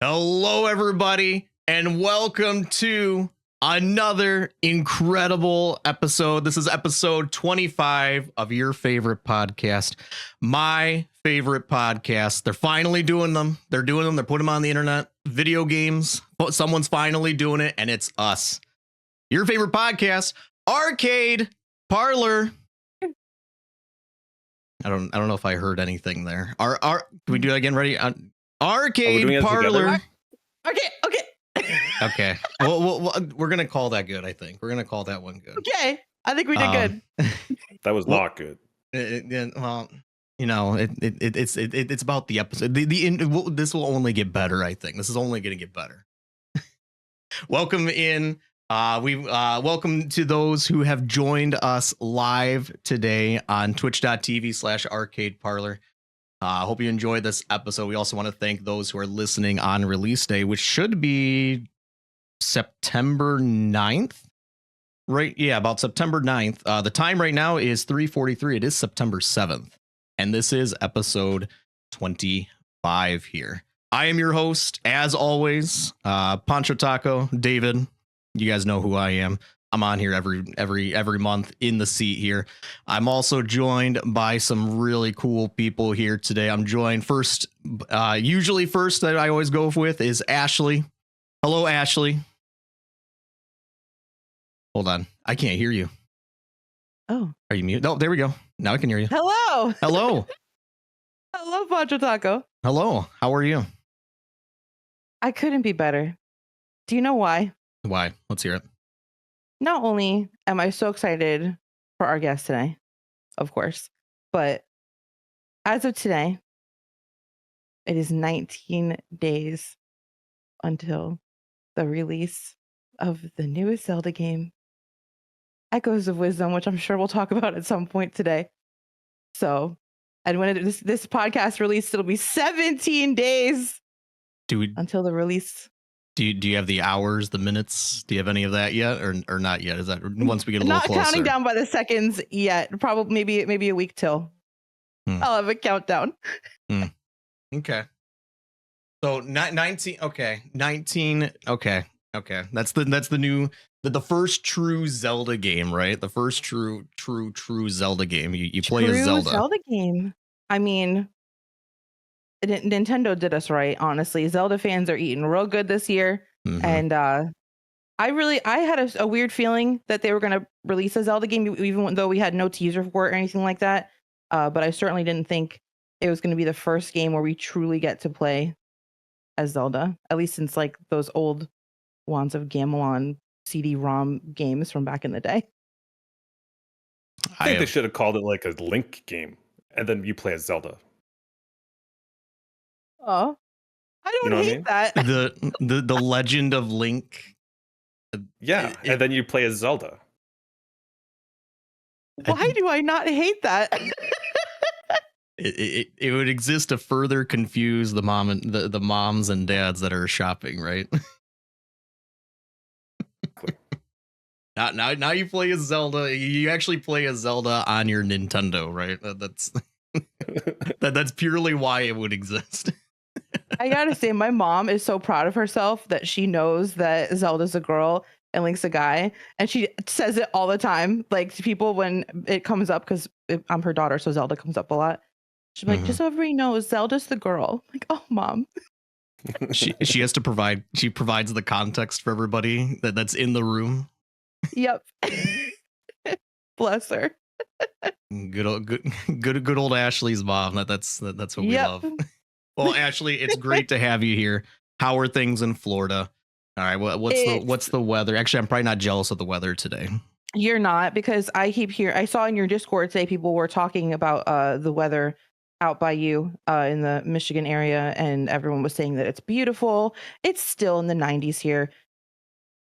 Hello, everybody, and welcome to another incredible episode. This is episode 25 of your favorite podcast, my favorite podcast. They're finally doing them. They're doing them. They're putting them on the internet. Video games. Someone's finally doing it, and it's us. Your favorite podcast, Arcade Parlor. I don't know if I heard anything there. Can we do that again? Ready? Arcade Parlor. Okay. Well, we're gonna call that good. I think we're gonna call that one good. Okay, I think we did good. That was not good. Well, you know, it's about the episode. This will only get better. I think this is only gonna get better. Welcome in. Welcome to those who have joined us live today on twitch.tv/arcade parlor. I hope you enjoyed this episode. We also want to thank those who are listening on release day, which should be September 9th. Right? Yeah, about September 9th. The time right now is 3:43. It is September 7th. And this is episode 25 here. I am your host, as always, Pancho Taco, David. You guys know who I am. I'm on here every month in the seat here. I'm also joined by some really cool people here today. I'm joined first, usually first that I always go with is Ashley. Hello, Ashley. Hold on. I can't hear you. Oh. Are you muted? Oh, there we go. Now I can hear you. Hello. Hello. Hello, Pancho Taco. Hello. How are you? I couldn't be better. Do you know why? Why? Let's hear it. Not only am I so excited for our guest today, of course, but as of today, it is 19 days until the release of the newest Zelda game, Echoes of Wisdom, which I'm sure we'll talk about at some point today. So, and when this podcast released, it'll be 17 days until the release. Do you have the hours, the minutes? Do you have any of that yet, or not yet? Is that once we get a little closer? Not counting down by the seconds yet. Probably maybe a week till. I'll have a countdown. Okay. So 19. Okay, 19. Okay. That's the first true Zelda game, right? The first true Zelda game. You play as Zelda. Zelda game. I mean, Nintendo did us right, honestly. Zelda fans are eating real good this year. Mm-hmm. And I had a weird feeling that they were going to release a Zelda game, even though we had no teaser for it or anything like that. But I certainly didn't think it was going to be the first game where we truly get to play as Zelda, at least since like those old Wands of Gamelon CD-ROM games from back in the day. I think they should have called it like a Link game, and then you play as Zelda. Oh, I don't hate that. The Legend of Link. Yeah, and then you play as Zelda. Why do I not hate that? It would exist to further confuse the moms and dads that are shopping, right? Now you play as Zelda. You actually play as Zelda on your Nintendo, right? That's purely why it would exist. I gotta say, my mom is so proud of herself that she knows that Zelda's a girl and Link's a guy, and she says it all the time, like to people when it comes up, because I'm her daughter, so Zelda comes up a lot. She's like, just so everybody knows, Zelda's the girl. I'm like, oh, mom. she has to provide. She provides the context for everybody that's in the room. Yep. Bless her. Good old Ashley's mom. That's what we love. Well, Ashley, it's great to have you here. How are things in Florida? All right, what's the weather? Actually, I'm probably not jealous of the weather today. You're not, because I saw in your Discord today people were talking about the weather out by you in the Michigan area, and everyone was saying that it's beautiful. It's still in the 90s here.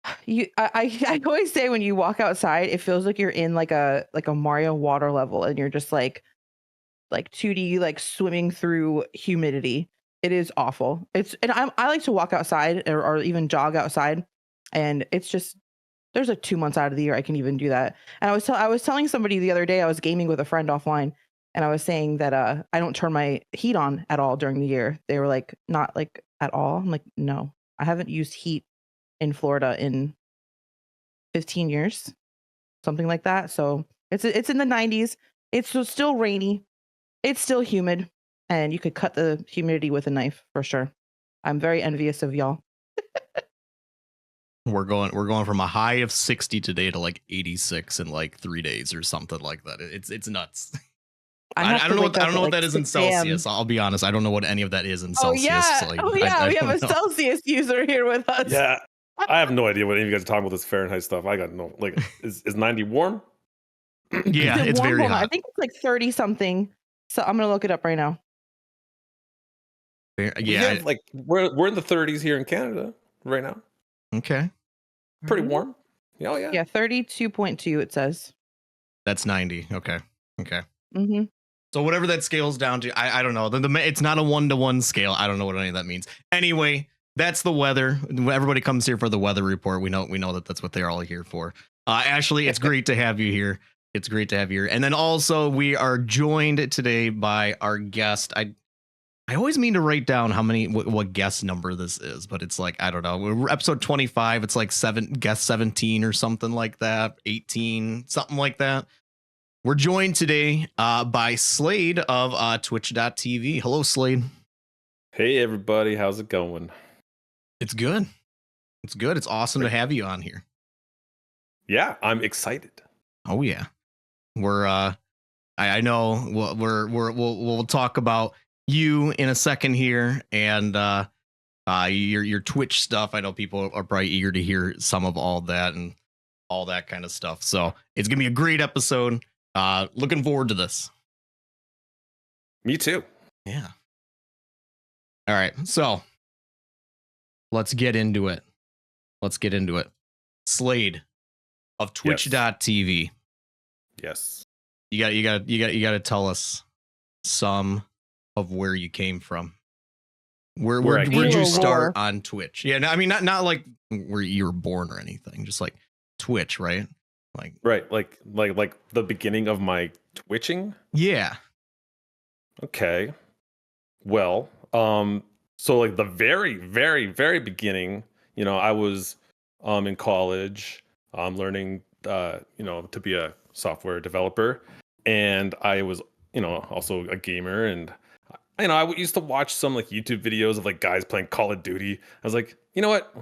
I always say when you walk outside, it feels like you're in like a Mario water level, and you're just like 2D, like swimming through humidity. It is awful. I like to walk outside or even jog outside, and it's just, there's like 2 months out of the year I can even do that. And I was telling somebody the other day, I was gaming with a friend offline, and I was saying that I don't turn my heat on at all during the year. They were like, not like at all? I'm like, no, I haven't used heat in Florida in 15 years, something like that. So it's in the 90s. It's still rainy. It's still humid, and you could cut the humidity with a knife for sure. I'm very envious of y'all. We're going from a high of 60 today to like 86 in like 3 days or something like that. It's nuts. I don't know what that is in Celsius. I'll be honest. I don't know what any of that is in Celsius. Yeah. So like, We have a know. Celsius user here with us. Yeah. I have no idea what any of you guys are talking about this Fahrenheit stuff. I got no, like, is 90 warm? Yeah, it's very hot. I think it's like 30 something. So I'm going to look it up right now. Yeah. Like we're in the 30s here in Canada right now. Okay. Pretty warm. Oh yeah. Yeah, 32.2 it says. That's 90. Okay. Mm-hmm. So whatever that scales down to, I don't know. It's not a 1-to-1 scale. I don't know what any of that means. Anyway, that's the weather. Everybody comes here for the weather report. We know that's what they're all here for. Ashley, it's great to have you here. It's great to have you here. And then also we are joined today by our guest. I always mean to write down what guest number this is, but it's like, I don't know. We're episode 25. It's like guest 17 or something like that. 18, something like that. We're joined today by Slade of twitch.tv. Hello, Slade. Hey, everybody. How's it going? It's good. It's awesome to have you on here. Yeah, I'm excited. Oh, yeah. We're I know we'll talk about you in a second here, and your Twitch stuff. I know people are probably eager to hear some of all that and all that kind of stuff. So it's gonna be a great episode. Looking forward to this. Me too. Yeah. All right. So let's get into it. Slade of twitch.tv. Yes. You got to tell us some of where you came from. Where'd you start on Twitch? Yeah, I mean not like where you were born or anything, just like Twitch, right? Like the beginning of my twitching? Yeah. Okay. Well, so like the very, very, very beginning, I was in college, learning to be a software developer, and I was, also a gamer, and I used to watch some like YouTube videos of like guys playing Call of Duty. I was like, you know what?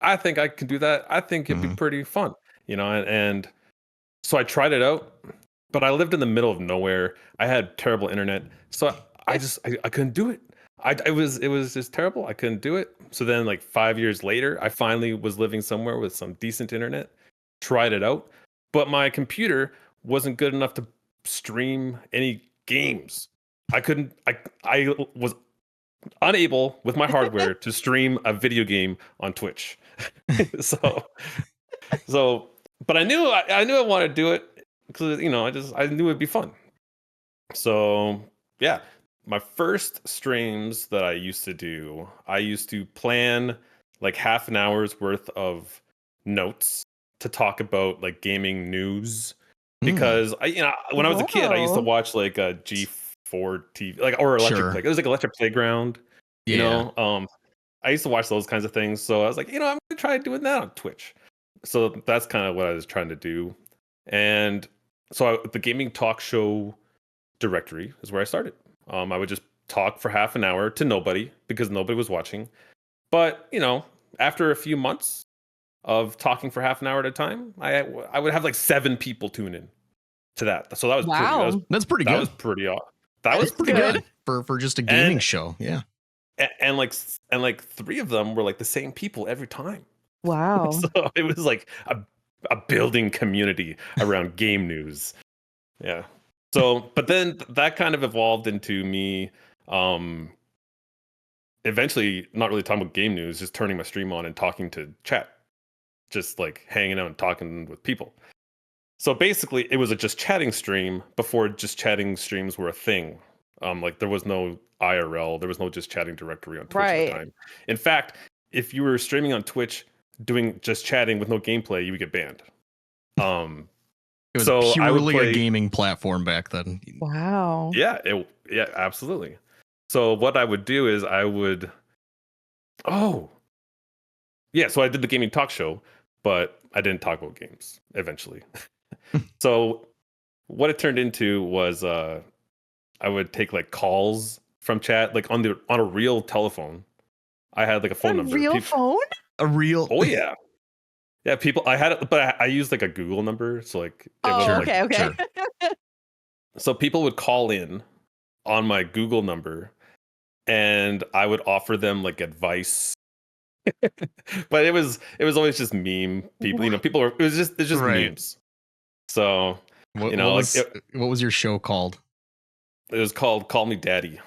I think I can do that. I think it'd be pretty fun, and so I tried it out, but I lived in the middle of nowhere. I had terrible internet, so I couldn't do it. It was just terrible. I couldn't do it. So then like 5 years later, I finally was living somewhere with some decent internet, tried it out, but my computer wasn't good enough to stream any games. I was unable with my hardware to stream a video game on Twitch. so but I knew I wanted to do it because I knew it'd be fun. So yeah, my first streams that I used to do, I used to plan like half an hour's worth of notes to talk about like gaming news, because when I was a kid, I used to watch like a G4 TV, like, or Electric Play. It was like Electric Playground. I used to watch those kinds of things. So I was like, I'm gonna try doing that on Twitch. So that's kind of what I was trying to do. And so the gaming talk show directory is where I started. I would just talk for half an hour to nobody because nobody was watching. But, after a few months of talking for half an hour at a time, I would have like 7 people tune in to that. So that was that's pretty good. That was pretty awesome. That was pretty good for just a gaming show. Yeah. And like 3 of them were like the same people every time. Wow. So it was like a building community around game news. Yeah. So, but then that kind of evolved into me eventually not really talking about game news, just turning my stream on and talking to chat, just like hanging out and talking with people. So basically it was a just chatting stream before just chatting streams were a thing. Like there was no IRL, there was no just chatting directory on Twitch at the time. In fact, if you were streaming on Twitch doing just chatting with no gameplay, you would get banned. It was purely a gaming platform back then. Wow. Yeah, absolutely. So what I would do is I would Oh, yeah. So I did the gaming talk show, but I didn't talk about games eventually. So what it turned into was I would take like calls from chat, like on a real telephone. I had like a phone A number. real phone? A real. Oh yeah, yeah. People, I had it, but I used like a Google number, so like it Oh, wasn't Sure, like. okay. sure. So people would call in on my Google number, and I would offer them like advice. But it was always just meme people. You know, people were. It's just Right. memes. So What you what know, like was what was your show called? it was called "Call Me Daddy."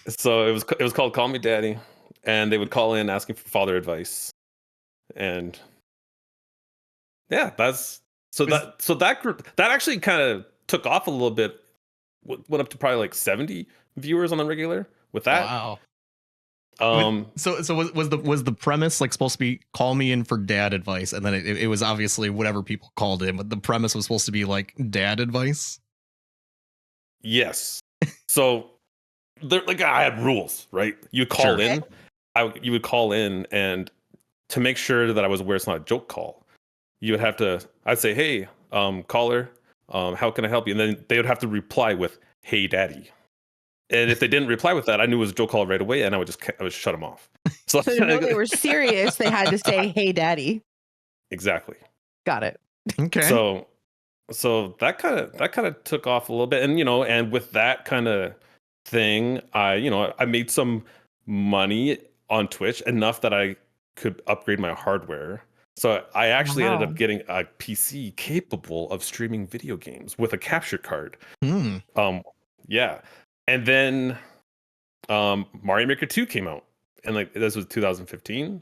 So it was called "Call Me Daddy," and they would call in asking for father advice, and yeah, that's Was- so that group that actually kind of took off a little bit. Went up to probably like 70 viewers on the regular with that. wow. Um, So was the premise like supposed to be call me in for dad advice, and then it was obviously whatever people called in, but the premise was supposed to be like dad advice. yes. So there, like I had rules, right? You call Sure. Okay. in, you would call in, and to make sure that I was aware it's not a joke call, you would have to. I'd say, "Hey, caller, how can I help you?" And then they would have to reply with, "Hey, daddy." And if they didn't reply with that, I knew it was a joke call right away, and I would shut them off. So So to know they were serious, they had to say, "Hey, daddy." exactly. Got it. Okay. So that kind of took off a little bit, and and with that kind of thing, I made some money on Twitch, enough that I could upgrade my hardware. So I actually ended up Wow. getting a PC capable of streaming video games with a capture card. Hmm. Um, yeah, and then Mario Maker 2 came out, and like this was 2015.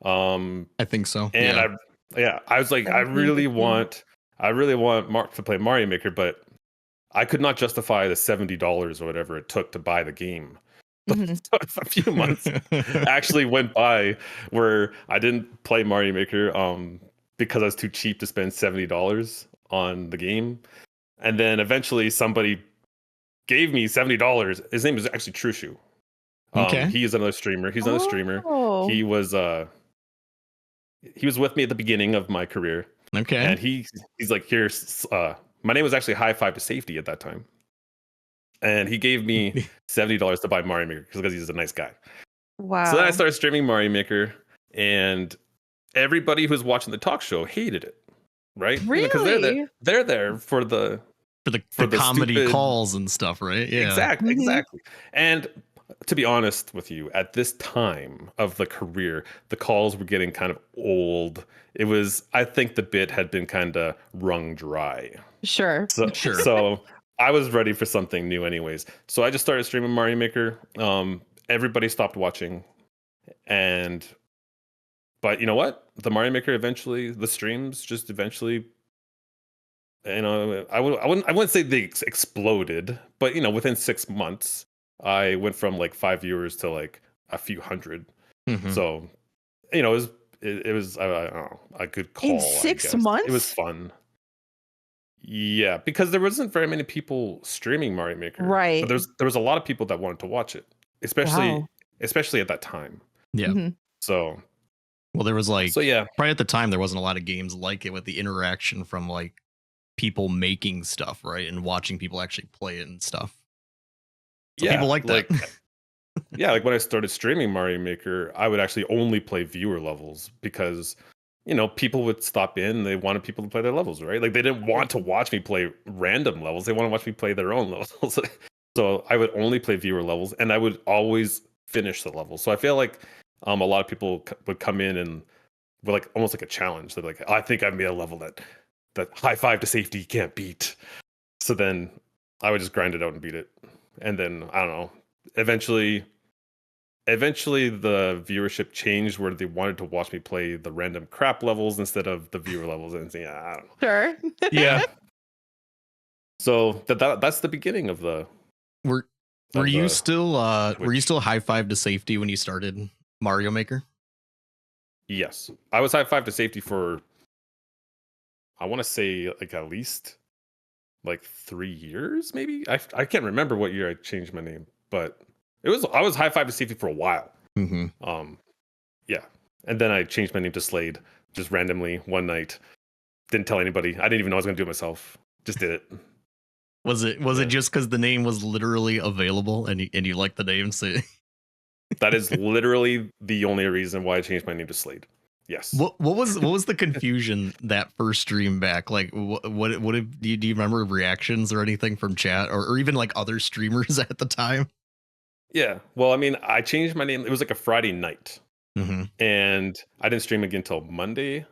I think so. And Yeah. I was like, 17, 15. I really want Mark to play Mario Maker, but I could not justify the $70 or whatever it took to buy the game. Mhm. So a few months actually went by where I didn't play Mario Maker because I was too cheap to spend $70 on the game. And then eventually somebody gave me $70. His name is actually Trushu. Okay. He is another streamer. He's another streamer. Oh. He was with me at the beginning of my career, Okay. and he's like, here's my name was actually High Five to Safety at that time, and he gave me $70 to buy Mario Maker because he's a nice guy. So then I Wow. started streaming Mario Maker, and everybody who was watching the talk show hated it, right? Because Really? they're there for the For the comedy stupid. calls and stuff, right? Yeah. Exactly, Mhm. exactly. And to be honest with you, at this time of the career, the calls were getting kind of old. I think the bit had been kind of wrung dry. Sure. So, Sure. so I was ready for something new, anyways. So I just started streaming Mario Maker. Everybody stopped watching, and but you know what? The Mario Maker eventually, the streams just eventually, I wouldn't say they exploded, but within 6 months, I went from like 5 viewers to like a few hundred. Mhm. So it was I don't know, a good In call, I 6 guess. It was months? fun. Yeah, because there wasn't very many people streaming Mario Maker, but Right. there was a lot of people that wanted to watch it, especially Wow. especially at that time. Yeah. Mhm. So Well, there was so like yeah, probably at the time there wasn't a lot of games like it with the interaction from like people making stuff, right? And watching people actually play it and stuff. So people yeah, like that. like when I started streaming Mario Maker, I would actually only play viewer levels because people would stop in, they wanted people to play their levels, right? Like they didn't want to watch me play random levels. They want to watch me play their own levels. So I would only play viewer levels, and I would always finish the level. So I feel like a lot of people would come in and were like almost like a challenge. They're like, I think I've made a level that High Five to Safety can't beat. So then I would just grind it out and beat it. And then I don't know. Eventually the viewership changed where they wanted to watch me play the random crap levels instead of the viewer levels, and yeah, I don't know. Sure. Yeah. So that's the beginning of the were were of you the still Twitch. high five to safety when you started Mario Maker? Yes. I was High Five to Safety for, I want to say, like at least like 3 years, maybe. I can't remember what year I changed my name, but I was high five to safety for a while. Mm-hmm. Yeah, and then I changed my name to Slade just randomly one night. Didn't tell anybody. I didn't even know I was gonna do it myself. Just did it. Was it just because the name was literally available and you liked the name? So That is literally the only reason why I changed my name to Slade. Yes. what was the confusion that first stream back? Like do you remember reactions or anything from chat or even like other streamers at the time? Yeah. Well, I mean, I changed my name. It was like a Friday night, Mm-hmm. and I didn't stream again until Monday.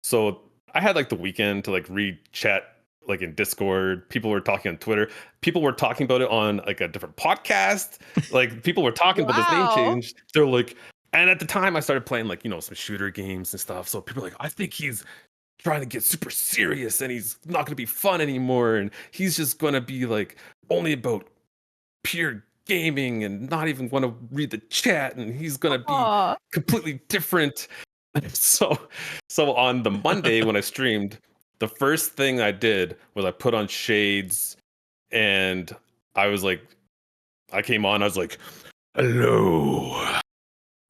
So I had like the weekend to like read chat like in Discord. People were talking on Twitter. People were talking about it on like a different podcast. Like people were talking about this name Wow. change. They're like, and at the time I started playing like, some shooter games and stuff. So people are like, I think he's trying to get super serious and he's not going to be fun anymore. And he's just going to be like only about pure gaming and not even want to read the chat. And he's going to be Aw. completely different. So on the Monday when I streamed, the first thing I did was I put on shades and I was like, I came on, I was like, hello,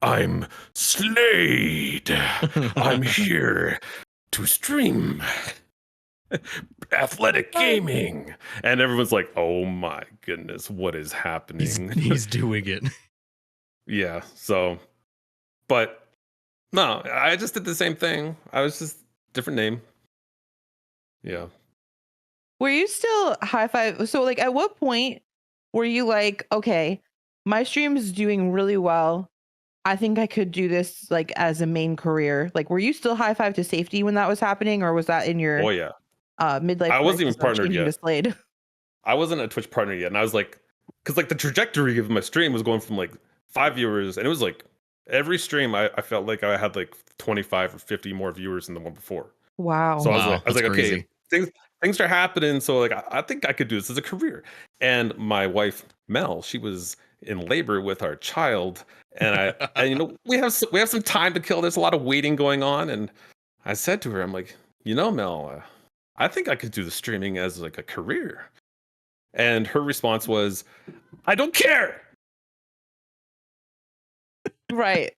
I'm Slade. I'm here to stream athletic gaming. And everyone's like, oh my goodness, what is happening? He's doing it. Yeah, so, but no, I just did the same thing. I was just different name. Yeah. Were you still high five? So, like, at what point were you like, okay, my stream is doing really well. I think I could do this like as a main career. Like, were you still high five to safety when that was happening, or was that in your Oh yeah. midlife I wasn't even crisis of partnered changing to yet. Slade? I wasn't a Twitch partner yet, and I was like, because like the trajectory of my stream was going from like 5 viewers, and it was like every stream I felt like I had like 25 or 50 more viewers than the one before. Wow. So Wow, I was that's like, crazy. okay, things are happening. So like I think I could do this as a career. And my wife Mel, she was in labor with our child, and we have some time to kill. There's a lot of waiting going on, and I said to her, I'm like, Mel, I think I could do the streaming as like a career. And her response was, I don't care. Right.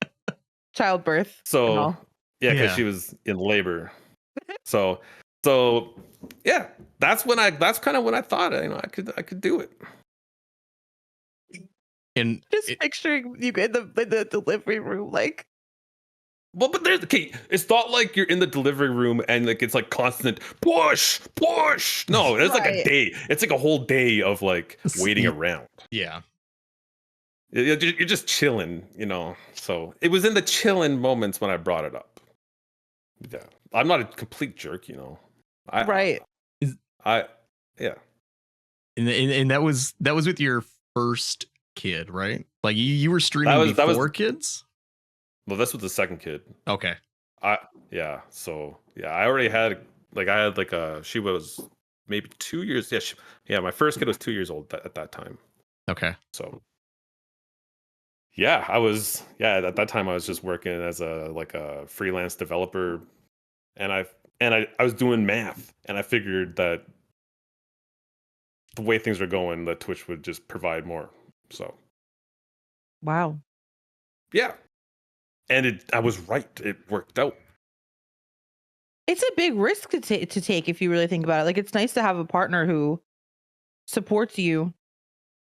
Childbirth. and So all. yeah, because Yeah. she was in labor. So yeah, that's kind of when I thought I could do it. And Just picturing you in the delivery room, like, Well, but there's okay. It's not like you're in the delivery room and like it's like constant push. No, there's like a Right. day. It's like a whole day of like waiting Sleep. around. yeah. You're just chilling, So it was in the chilling moments when I brought it up. Yeah, I'm not a complete jerk, right. Yeah. And that was with your first kid, right? Like you were streaming That was before kids? Well, this was the second kid. Okay. So I already had she was maybe 2 years. Yeah, my first kid was 2 years old at that time. Okay. So at that time I was just working as a freelance developer, and I was doing math, and I figured that the way things were going, that Twitch would just provide more. So Wow. yeah, and I was right. It worked out. It's a big risk to take if you really think about it. Like, it's nice to have a partner who supports you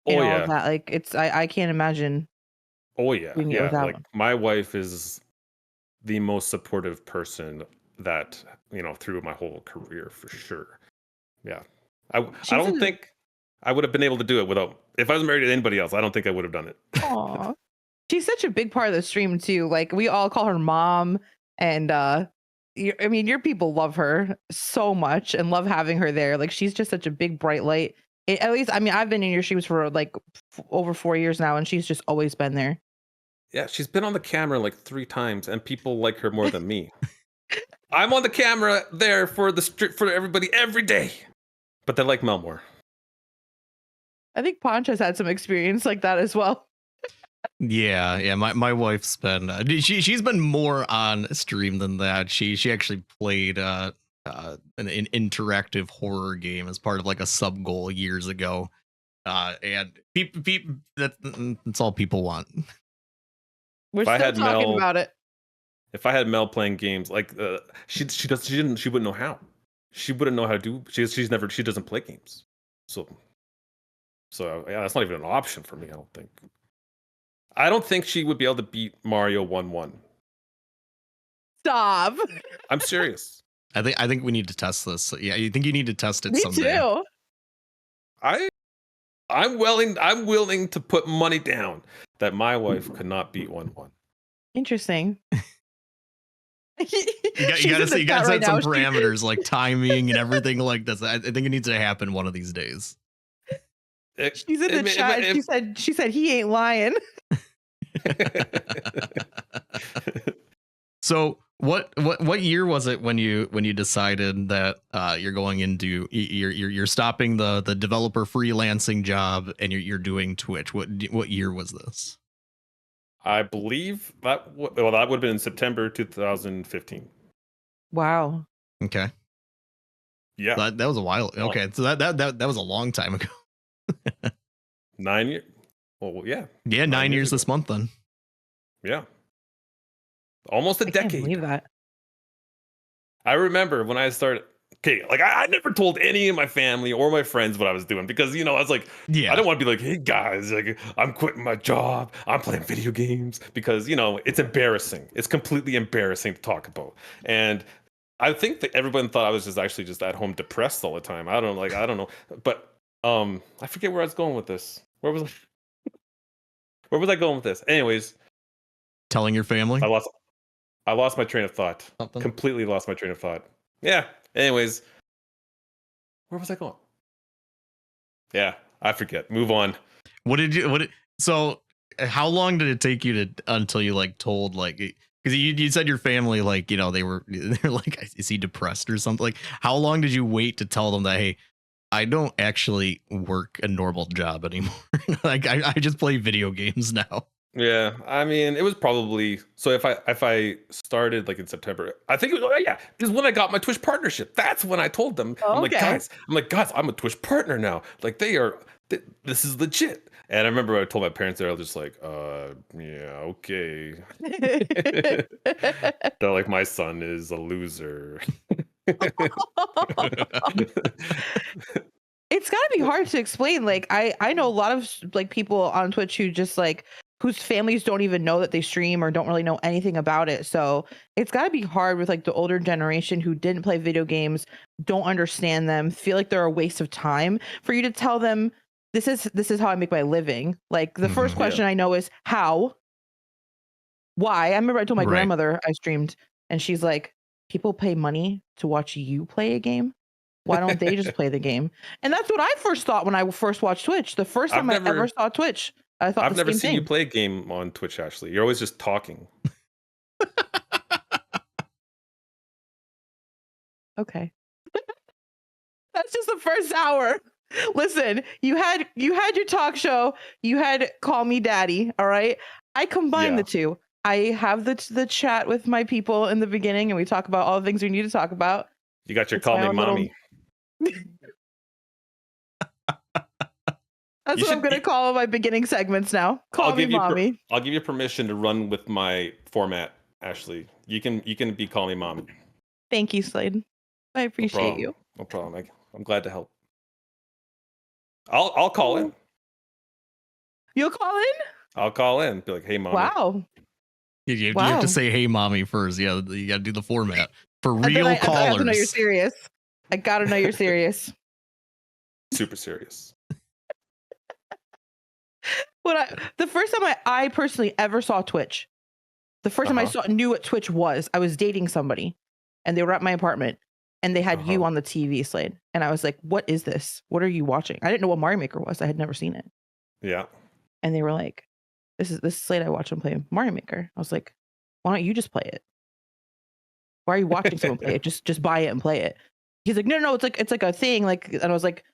in Oh all of yeah. that. Like, I can't imagine Oh yeah. doing it Yeah. without Like my wife is the most supportive person that, through my whole career for sure. Yeah. I don't think I would have been able to do it without, if I was married to anybody else, I don't think I would have done it. Aw. She's such a big part of the stream too. Like, we all call her mom, and your people love her so much and love having her there. Like, she's just such a big bright light. At least, I've been in your streams for like over 4 years now, and she's just always been there. Yeah, she's been on the camera like 3 times, and people like her more than me. I'm on the camera there for everybody every day, but they like Mel more. I think Poncha's had some experience like that as well. Yeah. My wife's been she's been more on stream than that. She actually played an interactive horror game as part of like a sub goal years ago. And people that's all people want. We're If I still had talking Mel, about it. if I had Mel playing games, like she wouldn't know how. She wouldn't know how to do. She doesn't play games. So yeah, that's not even an option for me. I don't think. I don't think she would be able to beat Mario 1-1. Stop. I'm serious. I think we need to test this. Yeah, you think you need to test it Me someday? too. I'm willing to put money down that my wife could not beat 1-1. Interesting. You gotta set some parameters like timing and everything like this. I think it needs to happen one of these days. She's in the chat. She said he ain't lying. So what year was it when you decided that you're going into you're stopping the developer freelancing job and you're doing Twitch? What year was this? I believe that would have been in September 2015. Wow. Okay. Yeah. That was a while. Okay. So that was a long time ago. 9 years. Well, yeah. Yeah, 9 years this month then. Yeah. Almost a I decade. can't believe that. I remember when I started. Okay, like I never told any of my family or my friends what I was doing because I was like, yeah, I don't want to be like, hey guys, like I'm quitting my job, I'm playing video games because it's embarrassing. It's completely embarrassing to talk about, and I think that everyone thought I was just at home depressed all the time. I don't know, but I forget where I was going with this. Where was I going with this? Anyways, telling your family. I lost my train of thought. Something. Completely lost my train of thought. Yeah. Anyways, where was I going? Yeah, I forget. Move on. So how long did it take you until you told because you said your family they're like, is he depressed or something? Like, how long did you wait to tell them that, hey, I don't actually work a normal job anymore? Like I just play video games now. Yeah, I mean, it was probably so. If I started in September, I think it was. Oh yeah, this is when I got my Twitch partnership. That's when I told them. Oh, I'm like, okay. guys, I'm a Twitch partner now. Like this is legit. And I remember I told my parents, they were just like, yeah, okay. They're like, my son is a loser. It's gotta be hard to explain. Like I know a lot of people on Twitch who just whose families don't even know that they stream or don't really know anything about it. So it's gotta be hard with the older generation who didn't play video games, don't understand them, feel like they're a waste of time for you to tell them this is how I make my living. Like the first question I know is how? Why? I remember I told my grandmother I streamed and she's like, people pay money to watch you play a game. Why don't they just play the game? And that's what I first thought when I first watched Twitch. The first time I ever saw Twitch, I thought I've never seen thing. you play a game on Twitch, Ashley. You're always just talking. Okay. That's just the first hour. Listen, you had your talk show, you had Call Me Daddy, all right? I combined the two. I have the chat with my people in the beginning and we talk about all the things we need to talk about. You got your Call Me Mommy. That's what I'm going to call my beginning segments now. Call Me Mommy. I'll give you permission to run with my format, Ashley. You can be Call Me Mommy. Thank you, Slade. I appreciate you. No problem. I'm glad to help. I'll call in. You'll call in? I'll call in. Be like, hey, mommy. Wow. You have to say, hey, mommy, first. Yeah, you got to do the format. For real callers. I have to know you're serious. I got to know you're serious. Super serious. The first time I personally ever saw Twitch, the first time I knew what Twitch was, I was dating somebody and they were at my apartment and they had you on the TV, Slade. And I was like, what is this? What are you watching? I didn't know what Mario Maker was. I had never seen it. Yeah. And they were like, this is Slade. I watch him play Mario Maker. I was like, why don't you just play it? Why are you watching someone play it? Just buy it and play it. He's like, no, it's like a thing. And I was like,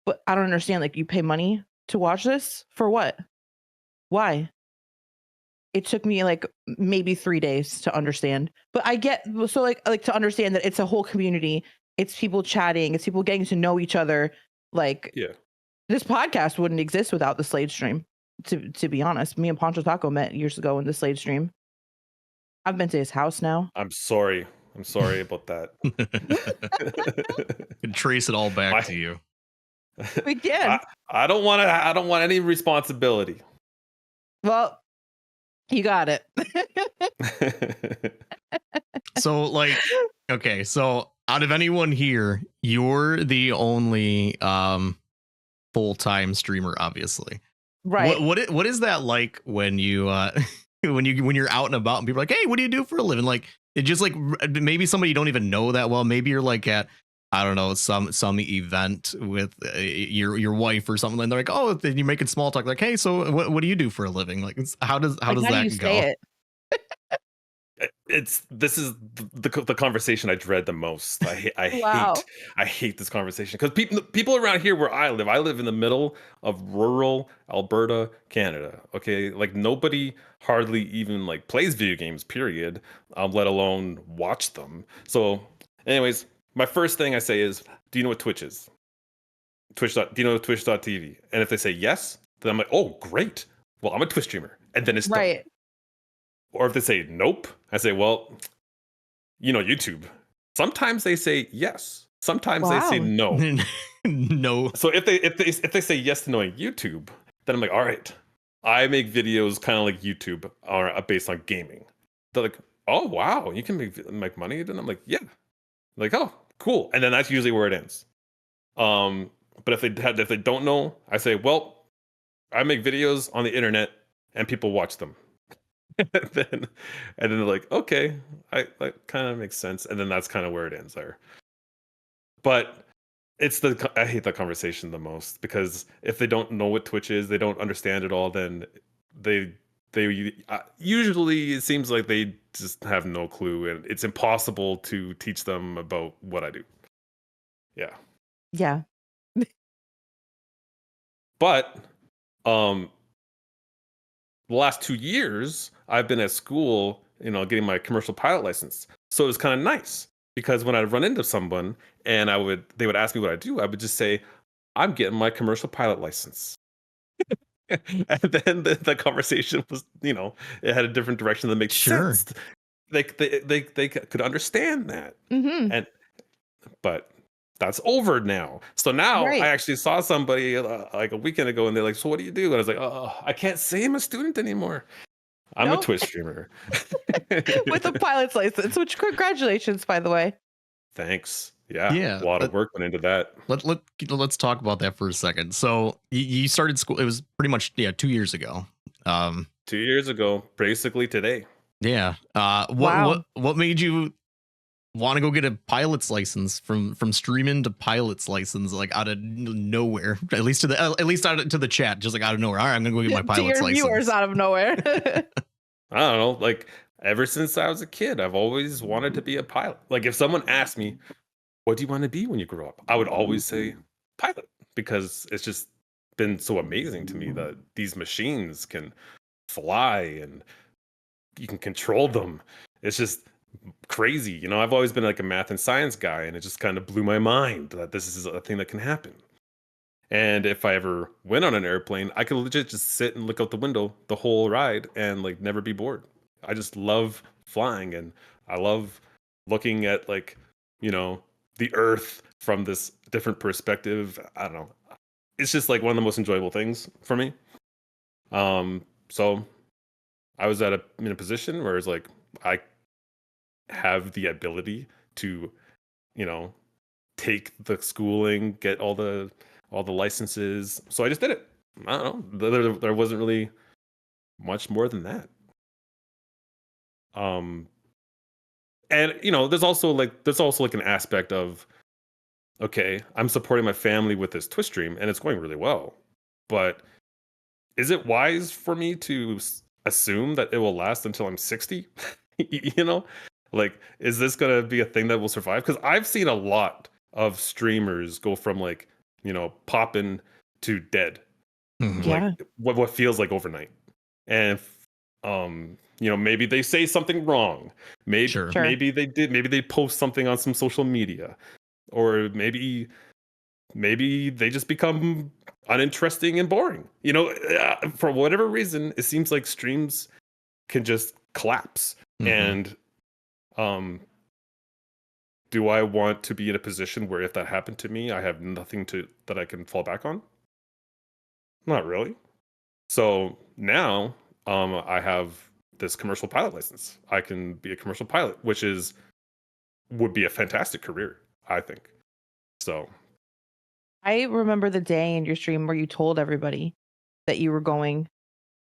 but I don't understand. Like, you pay money to watch this for what? Why? It took me maybe 3 days to understand, but I get so to understand that it's a whole community. It's people chatting. It's people getting to know each other. Yeah. This podcast wouldn't exist without the Slade stream. To be honest, me and Poncho Taco met years ago in the Slade stream. I've been to his house now. I'm sorry. I'm sorry about that. Can trace it all back My- to you. We can. I don't want to. I don't want any responsibility. Well, you got it. So, like, okay, so out of anyone here, you're the only full-time streamer, obviously. Right. What is that like when you when you're out and about and people are like, hey, what do you do for a living? Like, it just like maybe somebody you don't even know that well. Maybe you're like at, I don't know, some event with your wife or something, and they're like, oh, then you're making small talk, like, hey, so what do you do for a living? Like, how does Like, that do you go? say it? This is the conversation I dread the most. Wow. I hate this conversation because people around here where I live in the middle of rural Alberta, Canada. Okay, like nobody hardly even like plays video games. Period. Let alone watch them. So, anyways, my first thing I say is, do you know what Twitch is? Do you know what Twitch.tv? And if they say yes, then I'm like, oh, great. Well, I'm a Twitch streamer, and then it's done. Right. Or if they say nope, I say, well, you know, YouTube. Sometimes they say yes. Sometimes they say Wow. no. No. So if they say yes to knowing YouTube, then I'm like, all right, I make videos kind of like YouTube are based on gaming. They're like, oh wow, you can make money. And I'm like, yeah. Like, oh, cool. And then that's usually where it ends. But if they don't know, I say, well, I make videos on the internet and people watch them. and then they're like, okay, that kind of makes sense. And then that's kind of where it ends there. But I hate that conversation the most because if they don't know what Twitch is, they don't understand it all, then they usually it seems like they just have no clue, and it's impossible to teach them about what I do. Yeah. Yeah. But the last 2 years I've been at school, you know, getting my commercial pilot license. So it was kind of nice because when I'd run into someone and they would ask me what I do, I would just say, I'm getting my commercial pilot license. And then the conversation was, you know, it had a different direction that makes Sure. sense. They could understand that. Mm-hmm. But that's over now. So now Right. I actually saw somebody like a weekend ago, and they're like, "So what do you do?" And I was like, "Oh, I can't say I'm a student anymore. I'm Nope. a Twitch streamer With a pilot's license, which congratulations, by the way. Thanks. Yeah, Yeah, a lot of work went into that. let's talk about that for a second. So you started school. It was pretty much 2 years ago. 2 years ago, basically today. Yeah. Wow. What made you want to go get a pilot's license from streaming to pilot's license, like out of nowhere? At least to the chat, just like out of nowhere. All right, I'm gonna go get my To pilot's your license. viewers out of nowhere. I don't know, like ever since I was a kid, I've always wanted to be a pilot. Like if someone asked me, "What do you want to be when you grow up?" I would always say pilot because it's just been so amazing to me that these machines can fly and you can control them. It's just crazy. You know, I've always been like a math and science guy, and it just kind of blew my mind that this is a thing that can happen. And if I ever went on an airplane, I could legit just sit and look out the window the whole ride and like never be bored. I just love flying, and I love looking at like, you know, the earth from this different perspective. I don't know. It's just like one of the most enjoyable things for me. So I was in a position where it's like I have the ability to, you know, take the schooling, get all the licenses. So I just did it. I don't know. There wasn't really much more than that. And you know, there's also like an aspect of, okay, I'm supporting my family with this Twitch stream and it's going really well. But is it wise for me to assume that it will last until I'm 60? You know? Like, is this going to be a thing that will survive? Because I've seen a lot of streamers go from like, you know, popping to dead, Mhm. Yeah. like what feels like overnight. And you know, maybe they say something wrong. Maybe Sure. Sure. maybe they post something on some social media, or maybe maybe they just become uninteresting and boring. For whatever reason, it seems like streams can just collapse. And do I want to be in a position where if that happened to me, I have nothing that I can fall back on? Not really. So now I have this commercial pilot license. I can be a commercial pilot, which would be a fantastic career, I think. So I remember the day in your stream where you told everybody that you were going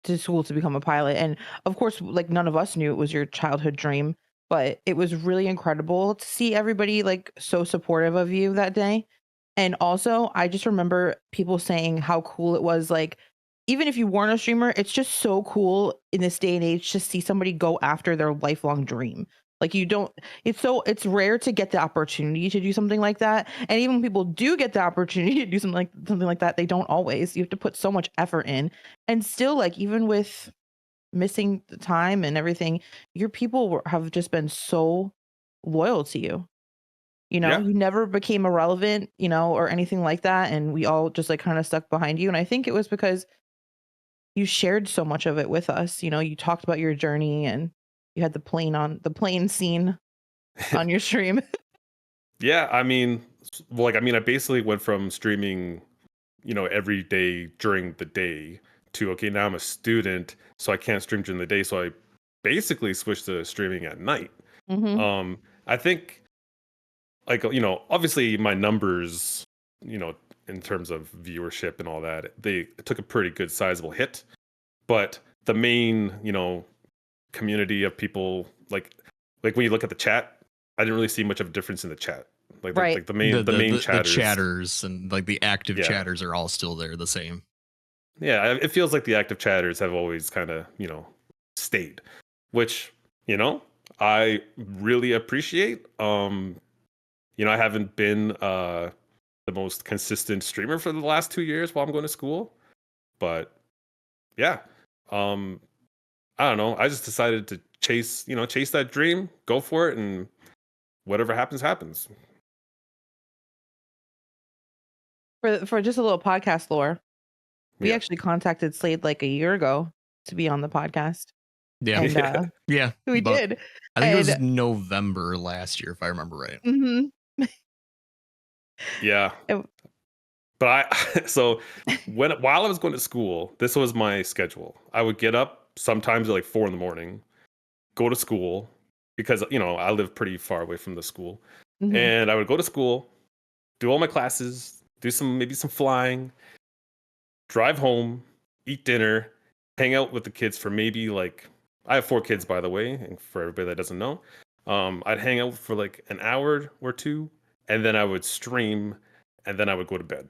to school to become a pilot. And of course, like none of us knew it was your childhood dream, but it was really incredible to see everybody like so supportive of you that day. And also, I just remember people saying how cool it was. Like, even if you weren't a streamer, it's just so cool in this day and age to see somebody go after their lifelong dream. Like, you don't, it's rare to get the opportunity to do something like that. And even when people do get the opportunity to do something like that, they don't always. You have to put so much effort in. And still, like, even with missing the time and everything, your people have just been so loyal to you. yeah, You never became irrelevant, or anything like that. And we all just like kind of stuck behind you. And I think it was because you shared so much of it with us. You talked about your journey and you had the plane scene on your stream. yeah. I mean, I basically went from streaming, every day during the day to okay, now I'm a student, so I can't stream during the day. So I basically switched to streaming at night. Hmm. I think obviously my numbers, in terms of viewership and all that, they took a pretty good sizable hit. But the main, community of people, like when you look at the chat, I didn't really see much of a difference in the chat. Right. The main the chatters, chatters and like the active yeah, chatters are all still there, the same. yeah. It feels like the active chatters have always kind of stayed, which I really appreciate. I haven't been the most consistent streamer for the last 2 years while I'm going to school, but yeah, um, I don't know. I just decided to chase that dream, go for it, and whatever happens, happens. For just a little podcast lore, we Yeah. actually contacted Slade like a year ago to be on the podcast. Yeah. And Yeah. Yeah. we But did. I think it was And November last year, if I remember right. mhm. Yeah. And- But so while I was going to school, this was my schedule. I would get up sometimes at like 4 a.m, go to school because I live pretty far away from the school, mhm. and I would go to school, do all my classes, do maybe some flying, drive home, eat dinner, hang out with the kids for maybe like I have 4 kids, by the way, and for everybody that doesn't know, I'd hang out for like an hour or two, and then I would stream, and then I would go to bed.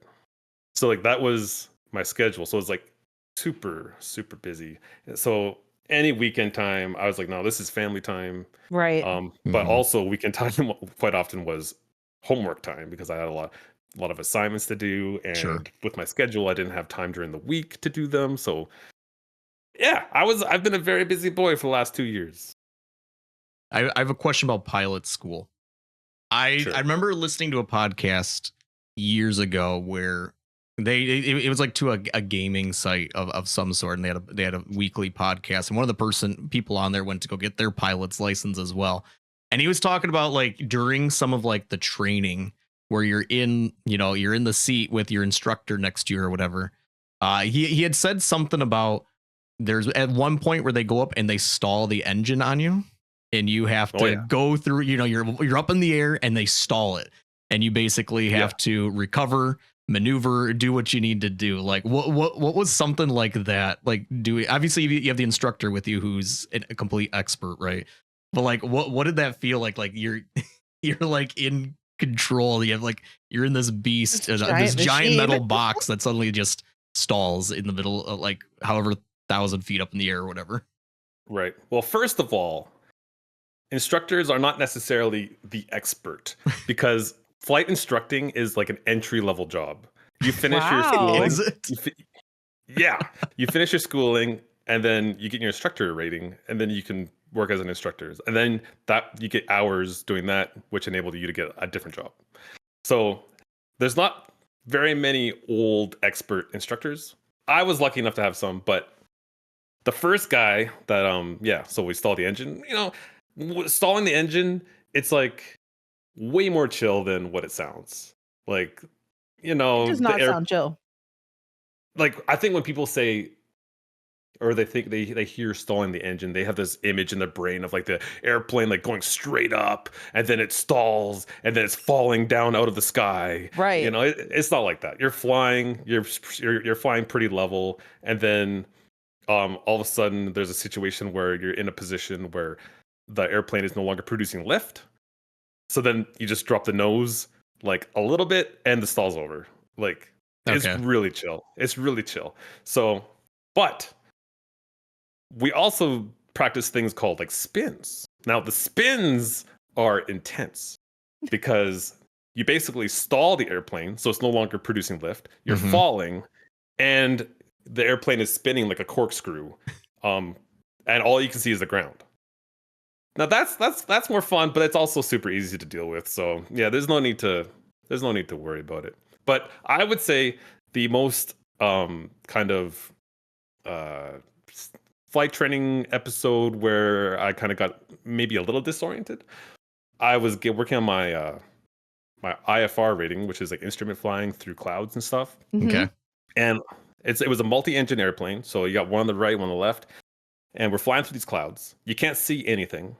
So like that was my schedule. So it was like super super busy. So any weekend time, I was like, no, this is family time. Right. But Mhm. also weekend time quite often was homework time because I had a lot of assignments to do, Sure. and with my schedule, I didn't have time during the week to do them. So yeah, I've been a very busy boy for the last 2 years. I have a question about pilot school. I Sure. remember listening to a podcast years ago where it was like to a gaming site of some sort, and they had a weekly podcast, and one of the people on there went to go get their pilot's license as well, and he was talking about like during some of like the training where you're in the seat with your instructor next to you or whatever. He had said something about there's at one point where they go up and they stall the engine on you, and you have Oh to yeah. go through, you're up in the air and they stall it, and you basically Yeah. have to recover, maneuver, do what you need to do. Like what was something like that, like obviously you have the instructor with you who's a complete expert, right? But like what did that feel like you're you're like in control, you have like you're in this beast, This this giant giant machine. metal box that suddenly just stalls in the middle of like however 1,000 feet up in the air or whatever. Right. Well, first of all, instructors are not necessarily the expert because flight instructing is like an entry level job. You finish your Wow. Is schooling, it? yeah, you finish your schooling, and then you get your instructor rating, and then you can work as an instructor, and then that you get hours doing that, which enable you to get a different job. So there's not very many old expert instructors. I was lucky enough to have some, but the first guy that so we stalled the engine. Stalling the engine, it's like way more chill than what it sounds. Like, It does the not air sound chill. like I think when people say or they think they hear stalling the engine, they have this image in their brain of like the airplane like going straight up and then it stalls and then it's falling down out of the sky. Right. It's not like that. You're flying, you're flying pretty level, and then all of a sudden there's a situation where you're in a position where the airplane is no longer producing lift. So then you just drop the nose like a little bit and the stall's over. Like it's Okay. really chill. It's really chill. So, but we also practice things called like spins. Now the spins are intense because you basically stall the airplane, so it's no longer producing lift. You're Mhm. falling, and the airplane is spinning like a corkscrew, and all you can see is the ground. Now that's more fun, but it's also super easy to deal with. So yeah, there's no need to worry about it. But I would say the most kind of uh flight training episode where I kind of got maybe a little disoriented. I was working on my IFR rating, which is like instrument flying through clouds and stuff. Okay. And it was a multi-engine airplane, so you got one on the right, one on the left, and we're flying through these clouds. You can't see anything,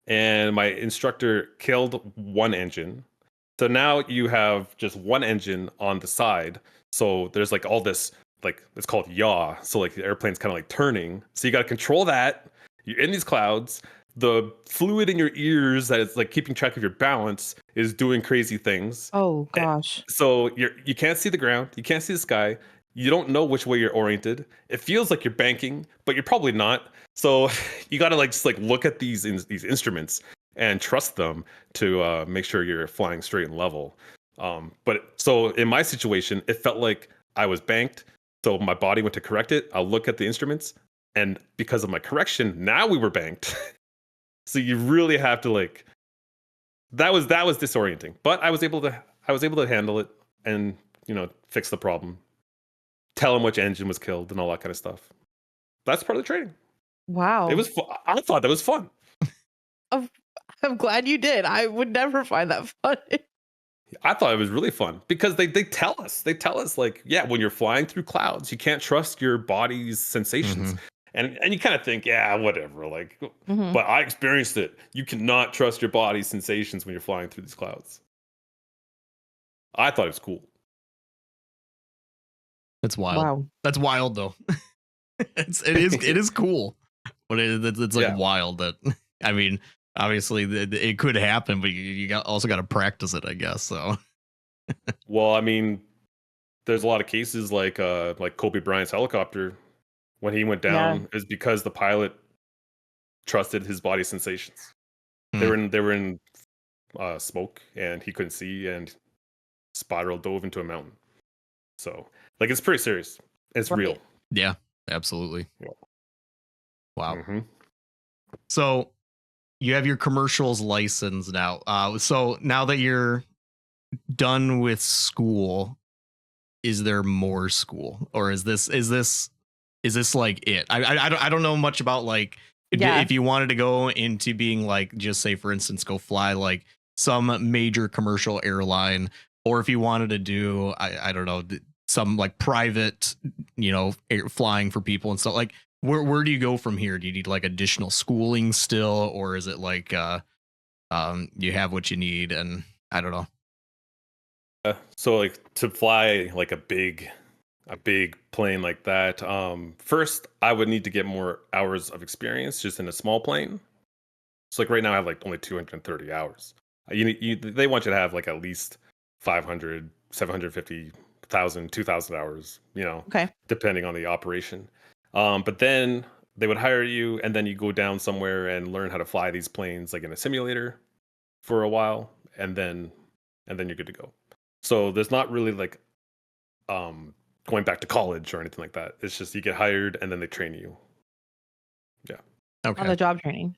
and my instructor killed one engine. So now you have just one engine on the side. So there's like all this, like it's called yaw. So like the airplane's kind of like turning. So you got to control that. You're in these clouds. The fluid in your ears that is like keeping track of your balance is doing crazy things. Oh Eh, gosh. So you can't see the ground. You can't see the sky. You don't know which way you're oriented. It feels like you're banking, but you're probably not. So you got to like just like look at these instruments and trust them to make sure you're flying straight and level. But so in my situation, it felt like I was banked. So my body went to correct it. I'll look at the instruments, and because of my correction, now we were banked. So you really have to like that was disorienting. But I was able to handle it and fix the problem. Tell him which engine was killed and all that kind of stuff. That's part of the training. It Wow. was. I thought that was fun. I'm I'm glad you did. I would never find that funny. I thought it was really fun because they tell us. They tell us like, yeah, when you're flying through clouds, you can't trust your body's sensations. Mhm. And you kind of think, yeah, whatever. Like, Mhm. but I experienced it. You cannot trust your body's sensations when you're flying through these clouds. I thought it was cool. That's wild. Wow. That's wild though. It is cool, but it's like Yeah. wild that I mean, obviously it could happen, but also got to practice it, I guess. So Well, I mean, there's a lot of cases like Kobe Bryant's helicopter when he went Yeah. down is because the pilot trusted his body sensations. They Hmm. were in smoke and he couldn't see and spiral dove into a mountain. So like it's pretty serious. It's real. Right. Yeah, absolutely. Yeah. Wow. Mm-hmm. So you have your commercials license now. So now that you're done with school, is there more school, or is this like it? I don't know much about like Yeah. if you wanted to go into being like, just say for instance, go fly like some major commercial airline, or if you wanted to do I don't know, some like private flying for people and stuff. Like where do you go from here? Do you need like additional schooling still, or is it like you have what you need? And I don't know. So like to fly like a big plane like that, first I would need to get more hours of experience just in a small plane. So like right now I have like only 230 hours. They want you to have like at least 500, 750,000, 2,000 hours, Okay. depending on the operation. But then they would hire you and then you go down somewhere and learn how to fly these planes like in a simulator for a while and then you're good to go. So there's not really like um going back to college or anything like that. It's just you get hired and then they train you. Yeah. On Okay. the job training.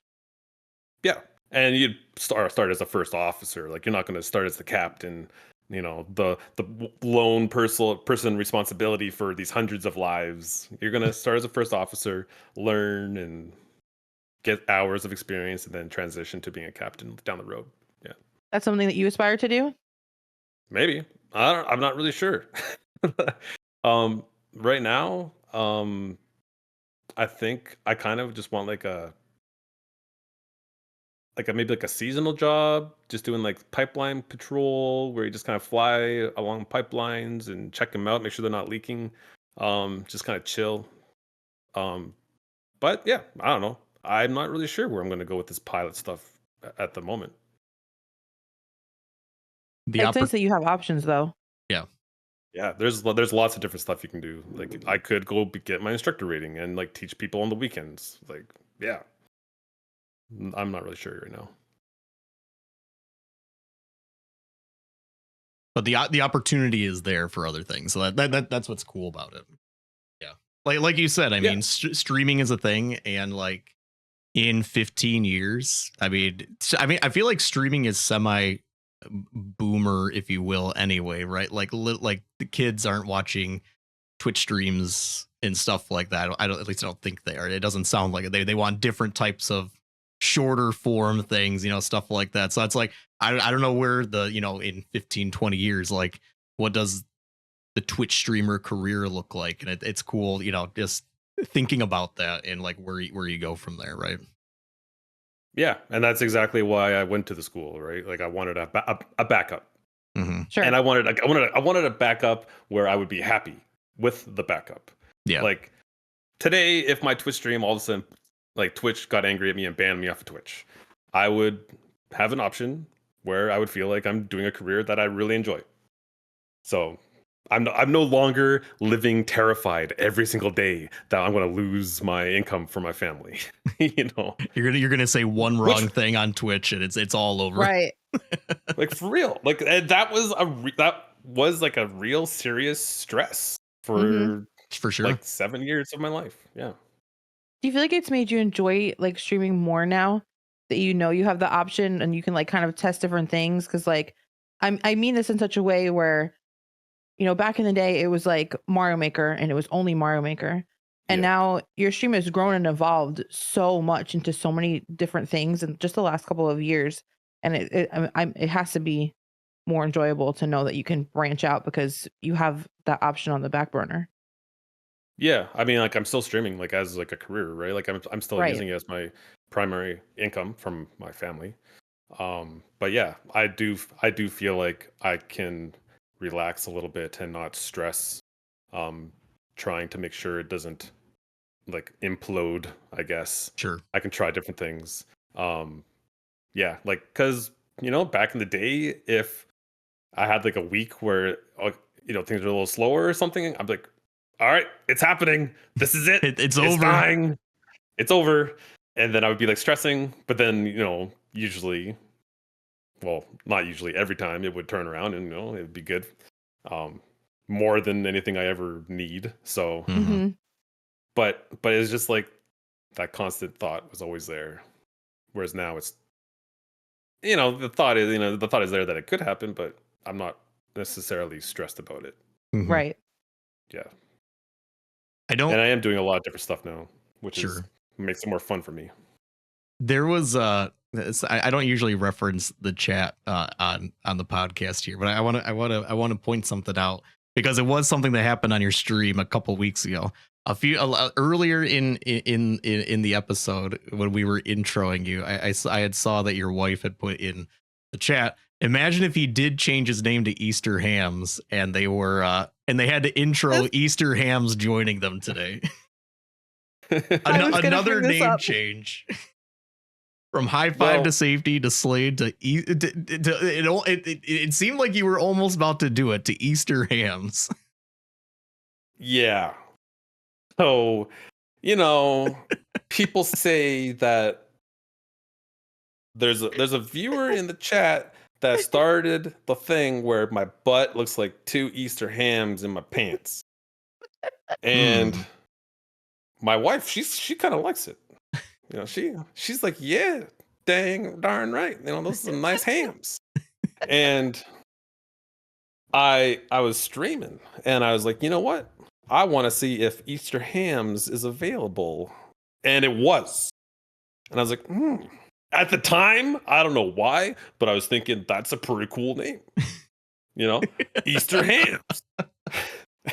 Yeah. And you'd start as a first officer. Like you're not going to start as the captain, the lone person responsibility for these hundreds of lives. You're gonna start as a first officer, learn and get hours of experience, and then transition to being a captain down the road. Yeah, That's something that you aspire to do? maybe. I'm not really sure. um, right now, I think I kind of just want maybe like a seasonal job, just doing like pipeline patrol where you just kind of fly along pipelines and check them out, make sure they're not leaking. Just kind of chill. Um, but yeah, I don't know. I'm not really sure where I'm going to go with this pilot stuff at the moment. The It's nice oppor- that you have options though. yeah. Yeah, there's lots of different stuff you can do. Like I could go get my instructor rating and like teach people on the weekends. Like yeah, I'm not really sure right now. But the opportunity is there for other things. So that's what's cool about it. Yeah. Like you said, I Yeah. mean, streaming is a thing, and like in 15 years, I mean, I feel like streaming is semi boomer, if you will, anyway, right? Like the kids aren't watching Twitch streams and stuff like that. I don't, at least I don't think they are. It doesn't sound like it. They want different types of shorter form things, stuff like that. So it's like, I don't know where in 15, 20 years, like what does the Twitch streamer career look like? And it's cool, just thinking about that and like where you go from there. Right. Yeah, and that's exactly why I went to the school, right? Like I wanted a backup. Mm-hmm. Sure. And I wanted a backup where I would be happy with the backup. Yeah. Like today, if my Twitch stream all of a sudden like Twitch got angry at me and banned me off of Twitch, I would have an option where I would feel like I'm doing a career that I really enjoy. So I'm no longer living terrified every single day that I'm going to lose my income for my family. You're gonna say one wrong thing on Twitch and it's all over. Right. Like for real, like that was like a real serious stress for For sure. like 7 years of my life. Yeah. Do you feel like it's made you enjoy like streaming more now that you have the option and you can like kind of test different things? Cause like I mean this in such a way where, back in the day it was like Mario Maker and it was only Mario Maker. And Yeah. now your stream has grown and evolved so much into so many different things in just the last couple of years. And it has to be more enjoyable to know that you can branch out because you have that option on the back burner. Yeah, I mean, like I'm still streaming like as like a career, right? Like I'm still Right. using it as my primary income from my family. But yeah, I do feel like I can relax a little bit and not stress um trying to make sure it doesn't like implode, I guess. Sure. I can try different things. Um yeah, like cuz back in the day if I had like a week where things are a little slower or something, I'm like, all right, it's happening. This is it. It's over. Fine. It's over. And then I would be like stressing, but then, usually, well, not usually, every time it would turn around and, it would be good. More than anything I ever need. So, Mm-hmm. but it's just like that constant thought was always there. Whereas now it's, the thought is there that it could happen, but I'm not necessarily stressed about it. Mhm. Right. Yeah. And I am doing a lot of different stuff now, which Sure. makes it more fun for me. There was I don't usually reference the chat on the podcast here, but I want to point something out because it was something that happened on your stream a couple weeks ago. Earlier in the episode when we were introing you, I had saw that your wife had put in the chat. Imagine if he did change his name to Easter Hams and they were and they had to intro Easter Hams joining them today. Another name change. From high five to safety to Slade to it seemed like you were almost about to do it to Easter Hams. Yeah. So, people say that there's a viewer in the chat that started the thing where my butt looks like 2 Easter hams in my pants. And my wife, she kind of likes it. She's like, yeah, darn right. Those are some nice hams. And I was streaming and I was like, you know what? I want to see if Easter Hams is available. And it was. And I was like, At the time, I don't know why, but I was thinking that's a pretty cool name. You know, Easter Hams.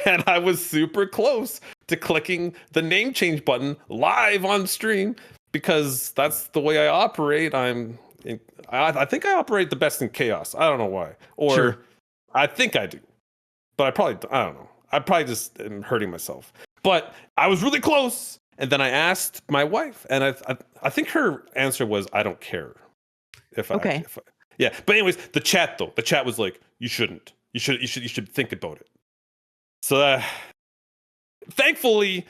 And I was super close to clicking the name change button live on stream because that's the way I operate. I think I operate the best in chaos. I don't know why. Or Sure. I think I do. But I don't know. I probably just am hurting myself. But I was really close. And then I asked my wife, and I think her answer was, I don't care. Okay. Yeah. But anyways, the chat was like, you shouldn't. You should think about it. So thankfully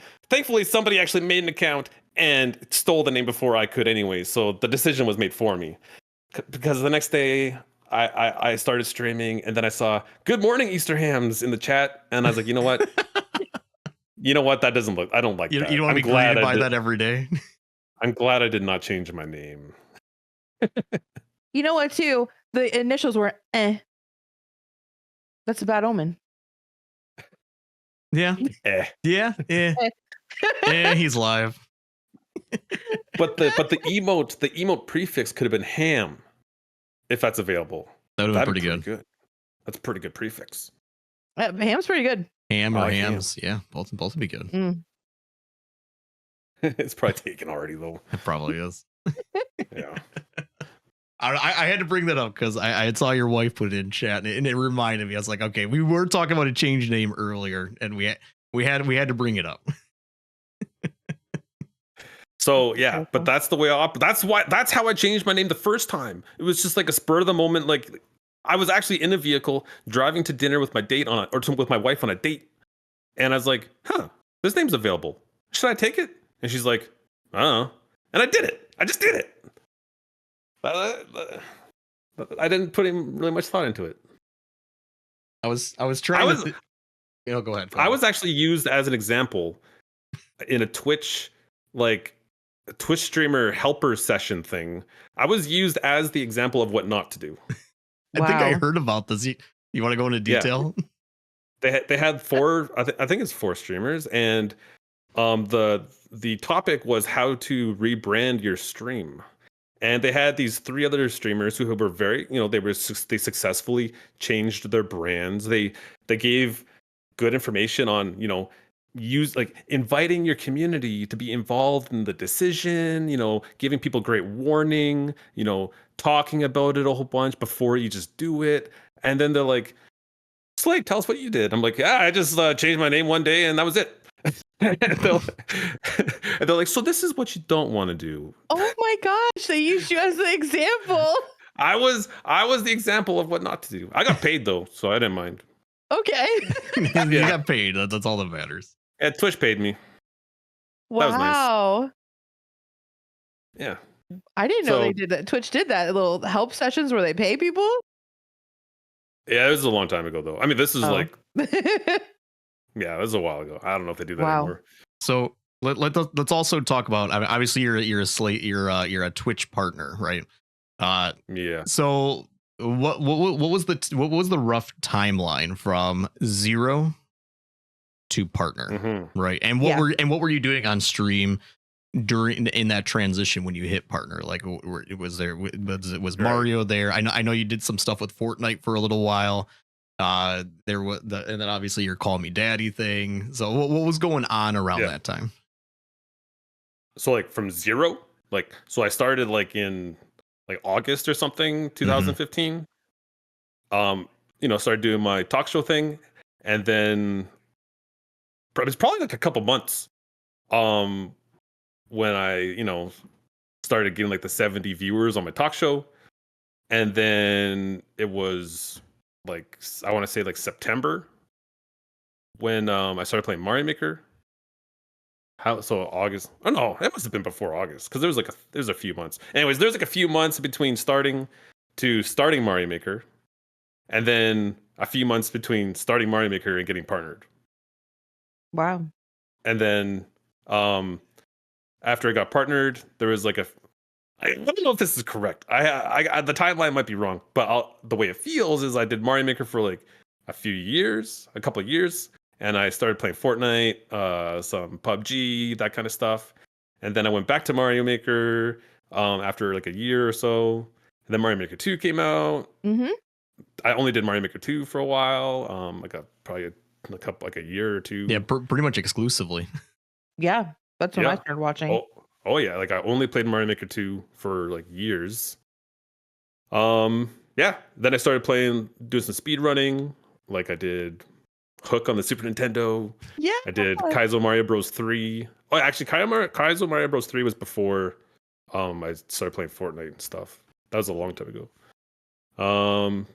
somebody actually made an account and stole the name before I could anyway. So the decision was made for me. Because the next day I started streaming and then I saw "Good morning, Easter Hams" in the chat, and I was like, you know what? That doesn't look. I don't like You that. don't want to be greeted by that every day. I'm glad I did not change my name. You know what, too? The initials were eh. That's a bad omen. Yeah. Yeah. He's live. But the emote prefix could have been ham, if that's available. That would have been pretty good. That's a pretty good prefix. Ham's pretty good. Ham or hams. Yeah, both would be good. Mm. It's probably taken already though. It probably is. Yeah. I had to bring that up because I saw your wife put it in chat and it reminded me. I was like, okay, we were talking about a change name earlier and we had to bring it up. So yeah, but that's the way that's how I changed my name the first time. It was just like a spur of the moment. Like I was actually in a vehicle driving to dinner with my with my wife on a date, and I was like, this name's available. Should I take it? And she's like, I don't know. And I did it. I just did it. I didn't put in really much thought into it. I was trying to go ahead. I was actually used as an example in a Twitch streamer helper session thing. I was used as the example of what not to do. I think I heard about this. You want to go into detail? Yeah. They had four. I think it's 4 streamers, and the topic was how to rebrand your stream. And they had these 3 other streamers who were very, they successfully changed their brands. They gave good information on, inviting your community to be involved in the decision, giving people great warning, talking about it a whole bunch before you just do it. And then they're like, Slade, tell us what you did. I'm like, I just changed my name one day and that was it. and they're like, so this is what you don't want to do. Oh my gosh, they used you as the example. I was the example of what not to do. I got paid though, so I didn't mind. Okay. You got paid. That's all that matters. Yeah, Twitch paid me. Wow. That was nice. Yeah. I didn't know they did that. Twitch did that little help sessions where they pay people. Yeah, it was a long time ago though. I mean, this is yeah, it was a while ago. I don't know if they do that anymore. So let's also talk about. I mean, obviously, you're a Slate. You're a Twitch partner, right? Yeah. So what was the rough timeline from 0 to partner, right? And what were you doing on stream in that transition when you hit partner? Like, was Mario there? I know you did some stuff with Fortnite for a little while. There was and then obviously your Call Me Daddy thing. So what was going on around that time? So from 0, so I started in August or something, 2015. Started doing my talk show thing, and then it was probably a couple months when I started getting the 70 viewers on my talk show, and then it was I want to say September when I started playing Mario Maker. August? Oh no, it must have been before August because there's a few months. Anyways, there's a few months between starting Mario Maker, and then a few months between starting Mario Maker and getting partnered. Wow. And then after I got partnered, there was I don't know if this is correct. I the timeline might be wrong, but the way it feels is I did Mario Maker for a couple of years, and I started playing Fortnite, some PUBG, that kind of stuff. And then I went back to Mario Maker after like a year or so. And then Mario Maker 2 came out. Mm-hmm. I only did Mario Maker 2 for a while, like a year or two. Yeah, pretty much exclusively. Yeah, that's when I Yeah. started watching. Oh yeah, like I only played Mario Maker 2 for like years. Yeah, then I started doing some speed running, like I did Hook on the Super Nintendo. Yeah. I did Kaizo Mario Bros 3. Oh, actually, Kaizo Mario Bros 3 was before I started playing Fortnite and stuff. That was a long time ago.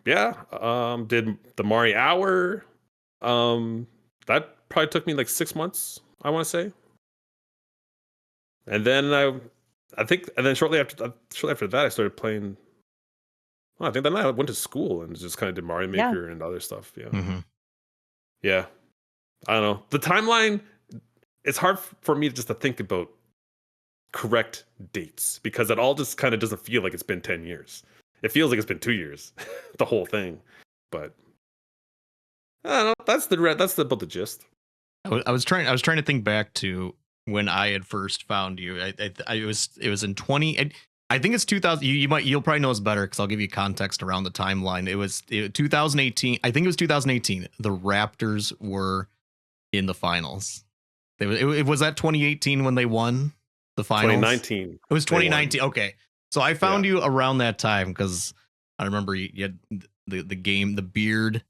Did the Mario Hour. That probably took me like 6 months, I want to say. And then I think shortly after that I started playing. Well, I think then I went to school and just kind of did Mario Yeah. Maker and other stuff. Yeah. Mm-hmm. Yeah. I don't know. The timeline, it's hard for me just to think about correct dates because it all just kind of doesn't feel like it's been 10 years. It feels like it's been 2 years, the whole thing. But I don't know. That's about the gist. I was trying to think back to when I had first found you. It was in 20. I think it's 2000. You'll probably know us better because I'll give you context around the timeline. It was 2018. I think it was 2018. The Raptors were in the finals. It was that 2018 when they won the finals. 2019. It was 2019. Okay, so I found you around that time because I remember you had the beard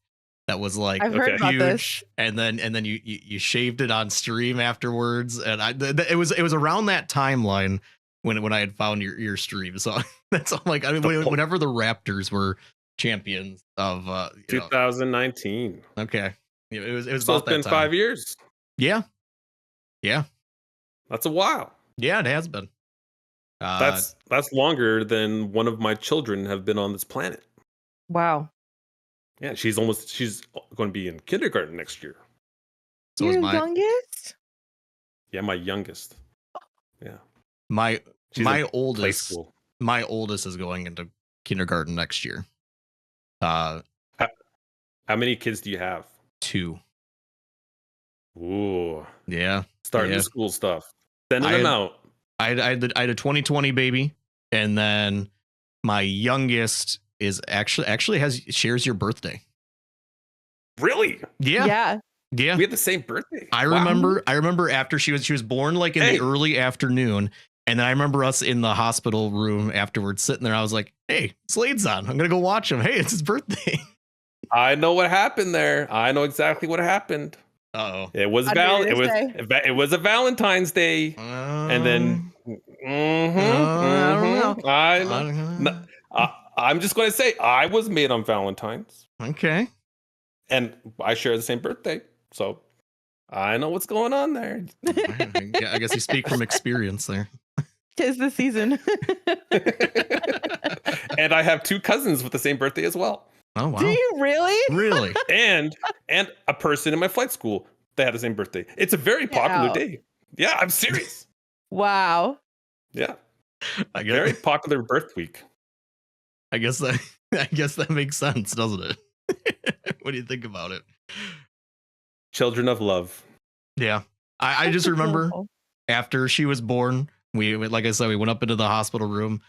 that was like I've heard about huge, this. and then you shaved it on stream afterwards, and it was around that timeline when I had found your stream. So that's all. Like, I mean, whenever the Raptors were champions of 2019. Okay, it was So about it's been that time. 5 years. Yeah, That's a while. yeah, it has been. That's longer than one of my children have been on this planet. Wow. Yeah, she's going to be in kindergarten next year. So Your is my youngest? Yeah, my youngest. Yeah. She's my in play oldest school. My oldest is going into kindergarten next year. How many kids do you have? 2. Ooh. Yeah. Starting the school stuff. Sending them out. I had a 2020 baby, and then my youngest is actually shares your birthday. Really? Yeah. We have the same birthday. I Wow. remember after she was born like in the early afternoon, and then I remember us in the hospital room afterwards sitting there. I was like, "Hey, Slade's on. I'm gonna go watch him. Hey, it's his birthday." I know what happened there. I know exactly what happened. Uh-oh. It was it was a Valentine's Day, and then I don't know. I know. I'm just going to say I was made on Valentine's. Okay. And I share the same birthday, so I know what's going on there. I guess you speak from experience there. 'Tis the season. And I have 2 cousins with the same birthday as well. Oh wow! Do you really? Really? And a person in my flight school, they had the same birthday. It's a very popular day. Yeah, I'm serious. Wow. Yeah, Very popular birth week. I guess that makes sense, doesn't it? What do you think about it? Children of love. Yeah, I just remember after she was born, like I said, we went up into the hospital room,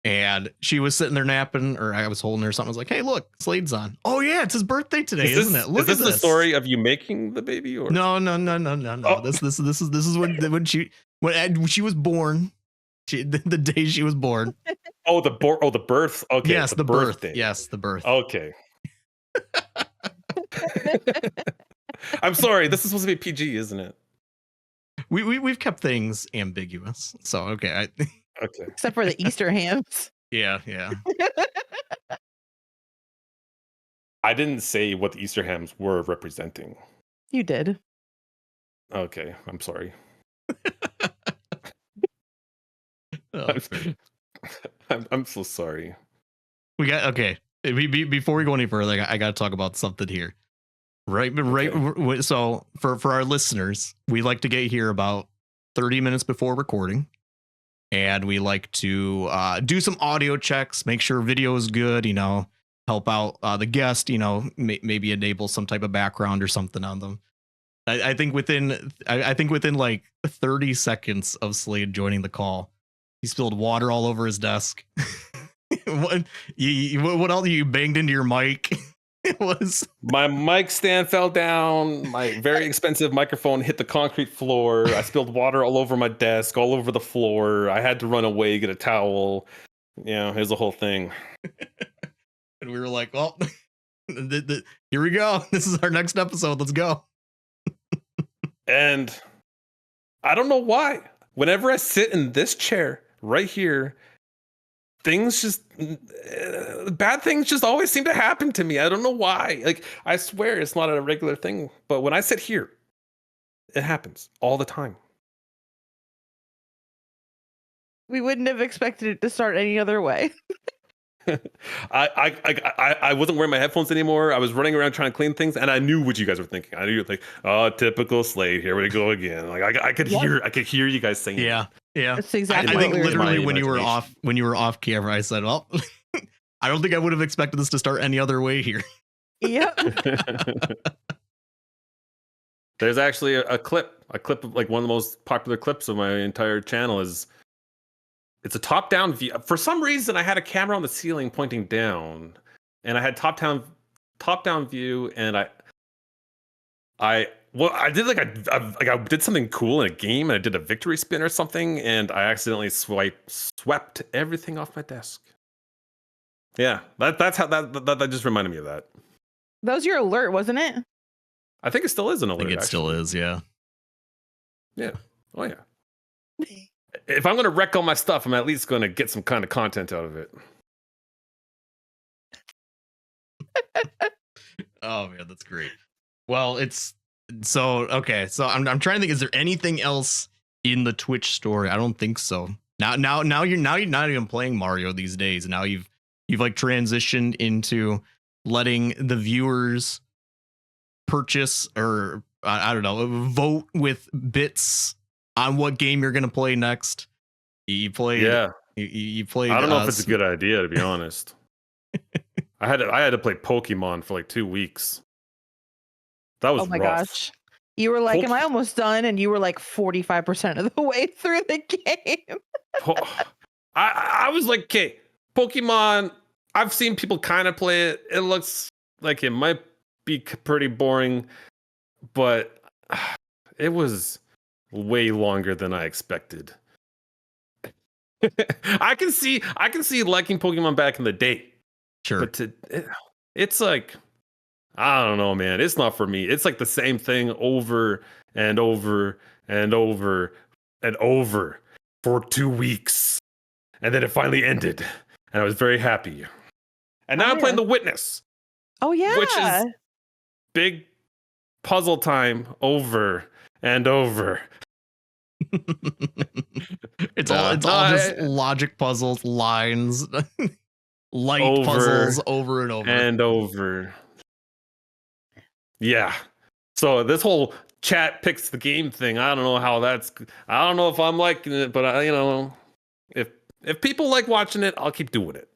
and she was sitting there napping, or I was holding her. Something. I was like, "Hey, look, Slade's on. Oh yeah, it's his birthday today, isn't it? Look is this the story of you making the baby, or no? Oh. This is when she was born. The day she was born. the birth. Okay, Yes, the birth. Yes, the birth. Okay. I'm sorry. This is supposed to be PG, isn't it? We've kept things ambiguous, so okay. Okay. Except for the Easter hams. Yeah. I didn't say what the Easter hams were representing. You did. Okay, I'm sorry. Oh, I'm so sorry. we got okay. Before we go any further, I got to talk about something here. Right. Okay. So for our listeners, we like to get here about 30 minutes before recording, and we like to do some audio checks, make sure video is good. help out the guest, maybe enable some type of background or something on them. I think within like 30 seconds of Slade joining the call, he spilled water all over his desk. what else? You banged into your mic. It was my mic stand fell down. My very expensive microphone hit the concrete floor. I spilled water all over my desk, all over the floor. I had to run away, get a towel. Yeah, here's the whole thing. And we were like, well, here we go. This is our next episode. Let's go. And I don't know why. Whenever I sit in this chair right here, bad things just always seem to happen to me. I don't know why. Like, I swear it's not a regular thing, but when I sit here, it happens all the time. We wouldn't have expected it to start any other way. I wasn't wearing my headphones anymore. I was running around trying to clean things, and I knew what you guys were thinking. I knew you were like, "Oh, typical Slade. Here we go again." Like I could hear you guys saying, Yeah. That's exactly. I think what we literally when you were off camera, I said, "Well, I don't think I would have expected this to start any other way here." Yep. There's actually a clip of like one of the most popular clips of my entire channel is. It's a top-down view. For some reason, I had a camera on the ceiling pointing down, and I had top-down view, and I did I did something cool in a game, and I did a victory spin or something, and I accidentally swept everything off my desk. Yeah, that's how that just reminded me of that. That was your alert, wasn't it? I think it still is an alert. I think it still is, yeah. Yeah. Oh yeah. If I'm going to wreck all my stuff, I'm at least going to get some kind of content out of it. Oh man, that's great. Well, okay. So I'm trying to think. Is there anything else in the Twitch story? I don't think so. Now you're not even playing Mario these days. Now you've like transitioned into letting the viewers purchase or I don't know, vote with bits on what game you're gonna play next. You played. Yeah. You played. I don't know if it's a good idea, to be honest. I had to play Pokemon for like 2 weeks. That was oh my rough. gosh. You were like, am I almost done? And you were like 45% of the way through the game. I was like, okay, Pokemon, I've seen people kind of play it. It looks like it might be pretty boring, but it was way longer than I expected. I can see liking Pokemon back in the day. Sure. But it's like, I don't know, man. It's not for me. It's like the same thing over and over and over and over for 2 weeks. And then it finally ended. And I was very happy. And now I'm playing The Witness. Oh, yeah. Which is big puzzle time over and over. It's all just logic puzzles, lines, light puzzles over and over and over. Yeah. So this whole chat picks the game thing, I don't know I don't know if I'm liking it, but if people like watching it, I'll keep doing it.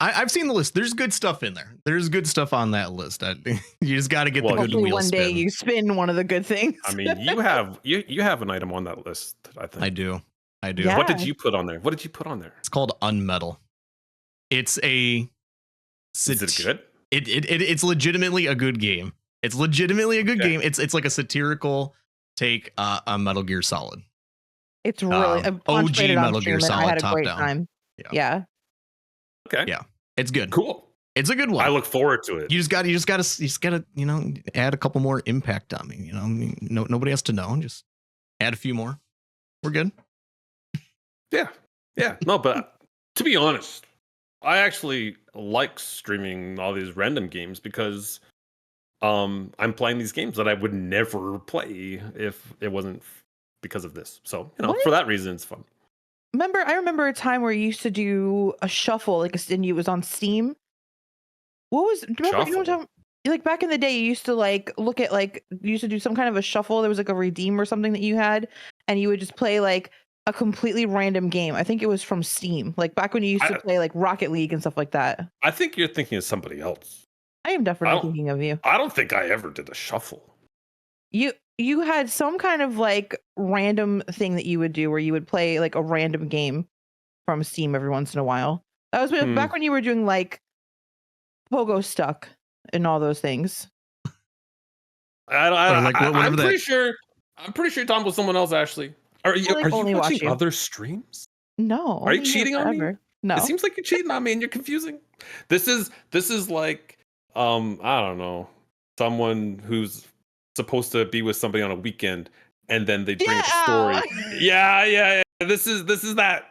I've seen the list. There's good stuff in there. There's good stuff on that list. You just got to get the good wheel one spin. day you spin one of the good things. I mean, you have an item on that list, I think. I do. Yeah. What did you put on there? It's called Unmetal. Is it good? It's legitimately a good game. It's legitimately a good game. It's like a satirical take on Metal Gear Solid. It's really OG Metal Gear Solid. I had a top great down. time. Yeah. Okay. Yeah. It's good. Cool. It's a good one. I look forward to it. You just gotta add a couple more impact on me. Nobody has to know. Just add a few more. We're good. Yeah. No, but to be honest, I actually like streaming all these random games because I'm playing these games that I would never play if it wasn't because of this. So, for that reason, it's fun. I remember a time where you used to do a shuffle, and it was on Steam. Do you remember, like back in the day, you used to look at you used to do some kind of a shuffle. There was like a redeem or something that you had, and you would just play like a completely random game. I think it was from Steam, like back when you used to play like Rocket League and stuff like that. I think you're thinking of somebody else. I am I definitely don't. thinking of you. I don't think I ever did a shuffle. You had some kind of like random thing that you would do where you would play like a random game from Steam every once in a while. That was Hmm. back when you were doing like Pogo Stuck and all those things. Or, like, whatever I'm that- pretty sure. I'm pretty sure you're talking with someone else. Actually, are you? like, Are you only watch watching you. other streams? No. Are you only here cheating on me? forever. No. It seems like you're cheating on me, and you're confusing. This is like I don't know, someone who's supposed to be with somebody on a weekend, and then they bring up a story. Yeah. This is that.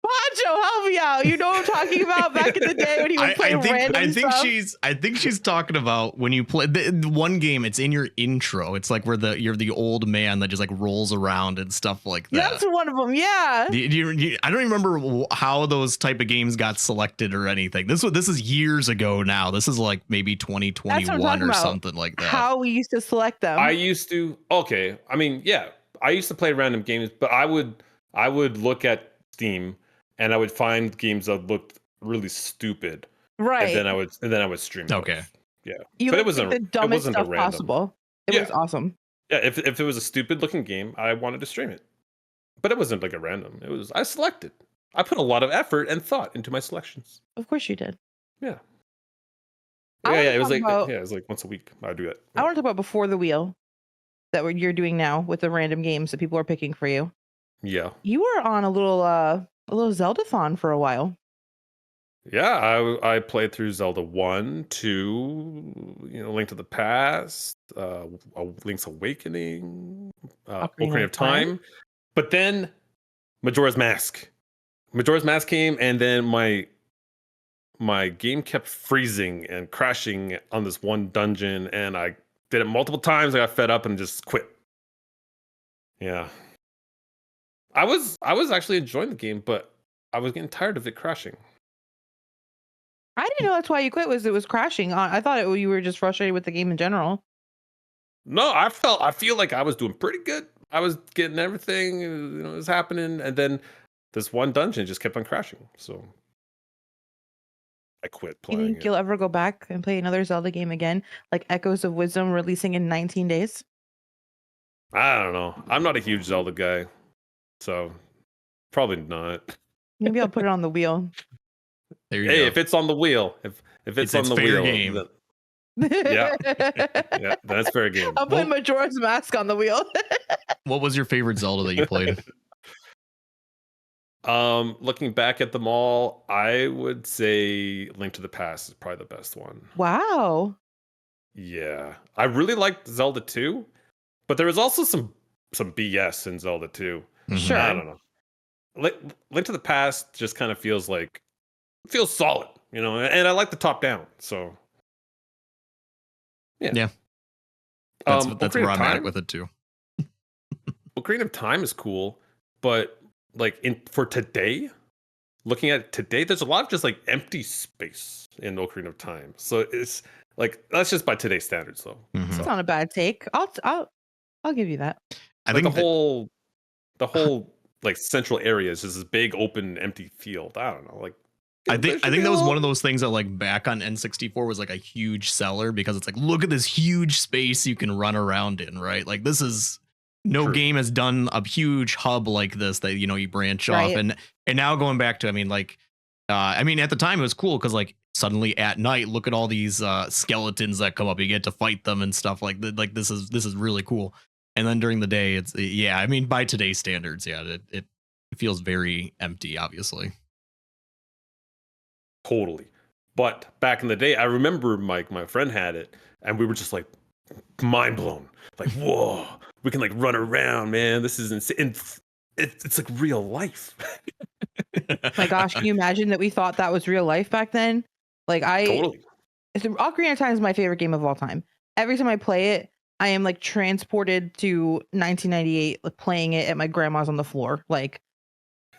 Pancho, help me out. You know what I'm talking about? Back in the day when he would play random stuff. I think she's talking about when you play the one game. It's in your intro. It's like where you're the old man that just like rolls around and stuff like that. That's one of them. Yeah. I don't remember how those type of games got selected or anything. This is years ago now. This is like maybe 2021 or something like that. How we used to select them. I used to. Okay, I mean, yeah, I used to play random games, but I would look at Steam and I would find games that looked really stupid, right? And then I would stream. Okay, yeah, but it wasn't the dumbest stuff possible. It was awesome. Yeah, if it was a stupid looking game, I wanted to stream it, but it wasn't like a random. It was I selected. I put a lot of effort and thought into my selections. Of course you did. Yeah. Yeah, it was like once a week I would do that. Yeah. I want to talk about Before the Wheel that what you're doing now with the random games that people are picking for you. Yeah. You were on a little Zelda-thon for a while. Yeah, I played through Zelda 1, 2, Link to the Past, Link's Awakening, Ocarina of Time. But then Majora's Mask. Majora's Mask came, and then my game kept freezing and crashing on this one dungeon, and I did it multiple times. I got fed up and just quit. Yeah. I was actually enjoying the game, but I was getting tired of it crashing. I didn't know that's why you quit. It was crashing. I thought you were just frustrated with the game in general. No, I feel like I was doing pretty good. I was getting everything, was happening, and then this one dungeon just kept on crashing. So I quit playing. You think you'll ever go back and play another Zelda game again, like Echoes of Wisdom releasing in 19 days? I don't know. I'm not a huge Zelda guy, so probably not. Maybe I'll put it on the wheel. There you go. If it's on the wheel, if it's on the fair wheel, game. Yeah, that's fair game. I'll put Majora's Mask on the wheel. What was your favorite Zelda that you played? Looking back at them all, I would say Link to the Past is probably the best one. Wow. Yeah, I really liked Zelda 2, but there was also some BS in Zelda 2. Sure. I don't know. Link to the Past just kind of feels solid, and I like the top down. So yeah. That's where I'm at with it too. Ocarina of Time is cool, but for today, looking at it today, there's a lot of just like empty space in Ocarina of Time. So it's like that's just by today's standards, though. Mm-hmm. It's not a bad take. I'll give you that. I think the whole like central area is just this big open empty field. I don't know, I think that was one of those things that like back on N64 was like a huge seller because it's like, look at this huge space you can run around in, right? Like this is no game has done a huge hub like this that, you branch off. And now going back to, at the time it was cool because like suddenly at night, look at all these skeletons that come up. You get to fight them and stuff like that. Like this is really cool. And then during the day, it's by today's standards, it feels very empty, obviously. Totally. But back in the day, I remember my friend had it and we were just like mind blown. Like, whoa, we can like run around, man. This is insane. It's like real life. My gosh, can you imagine that we thought that was real life back then? Like totally. Ocarina of Time is my favorite game of all time. Every time I play it, I am like transported to 1998, like playing it at my grandma's on the floor. Like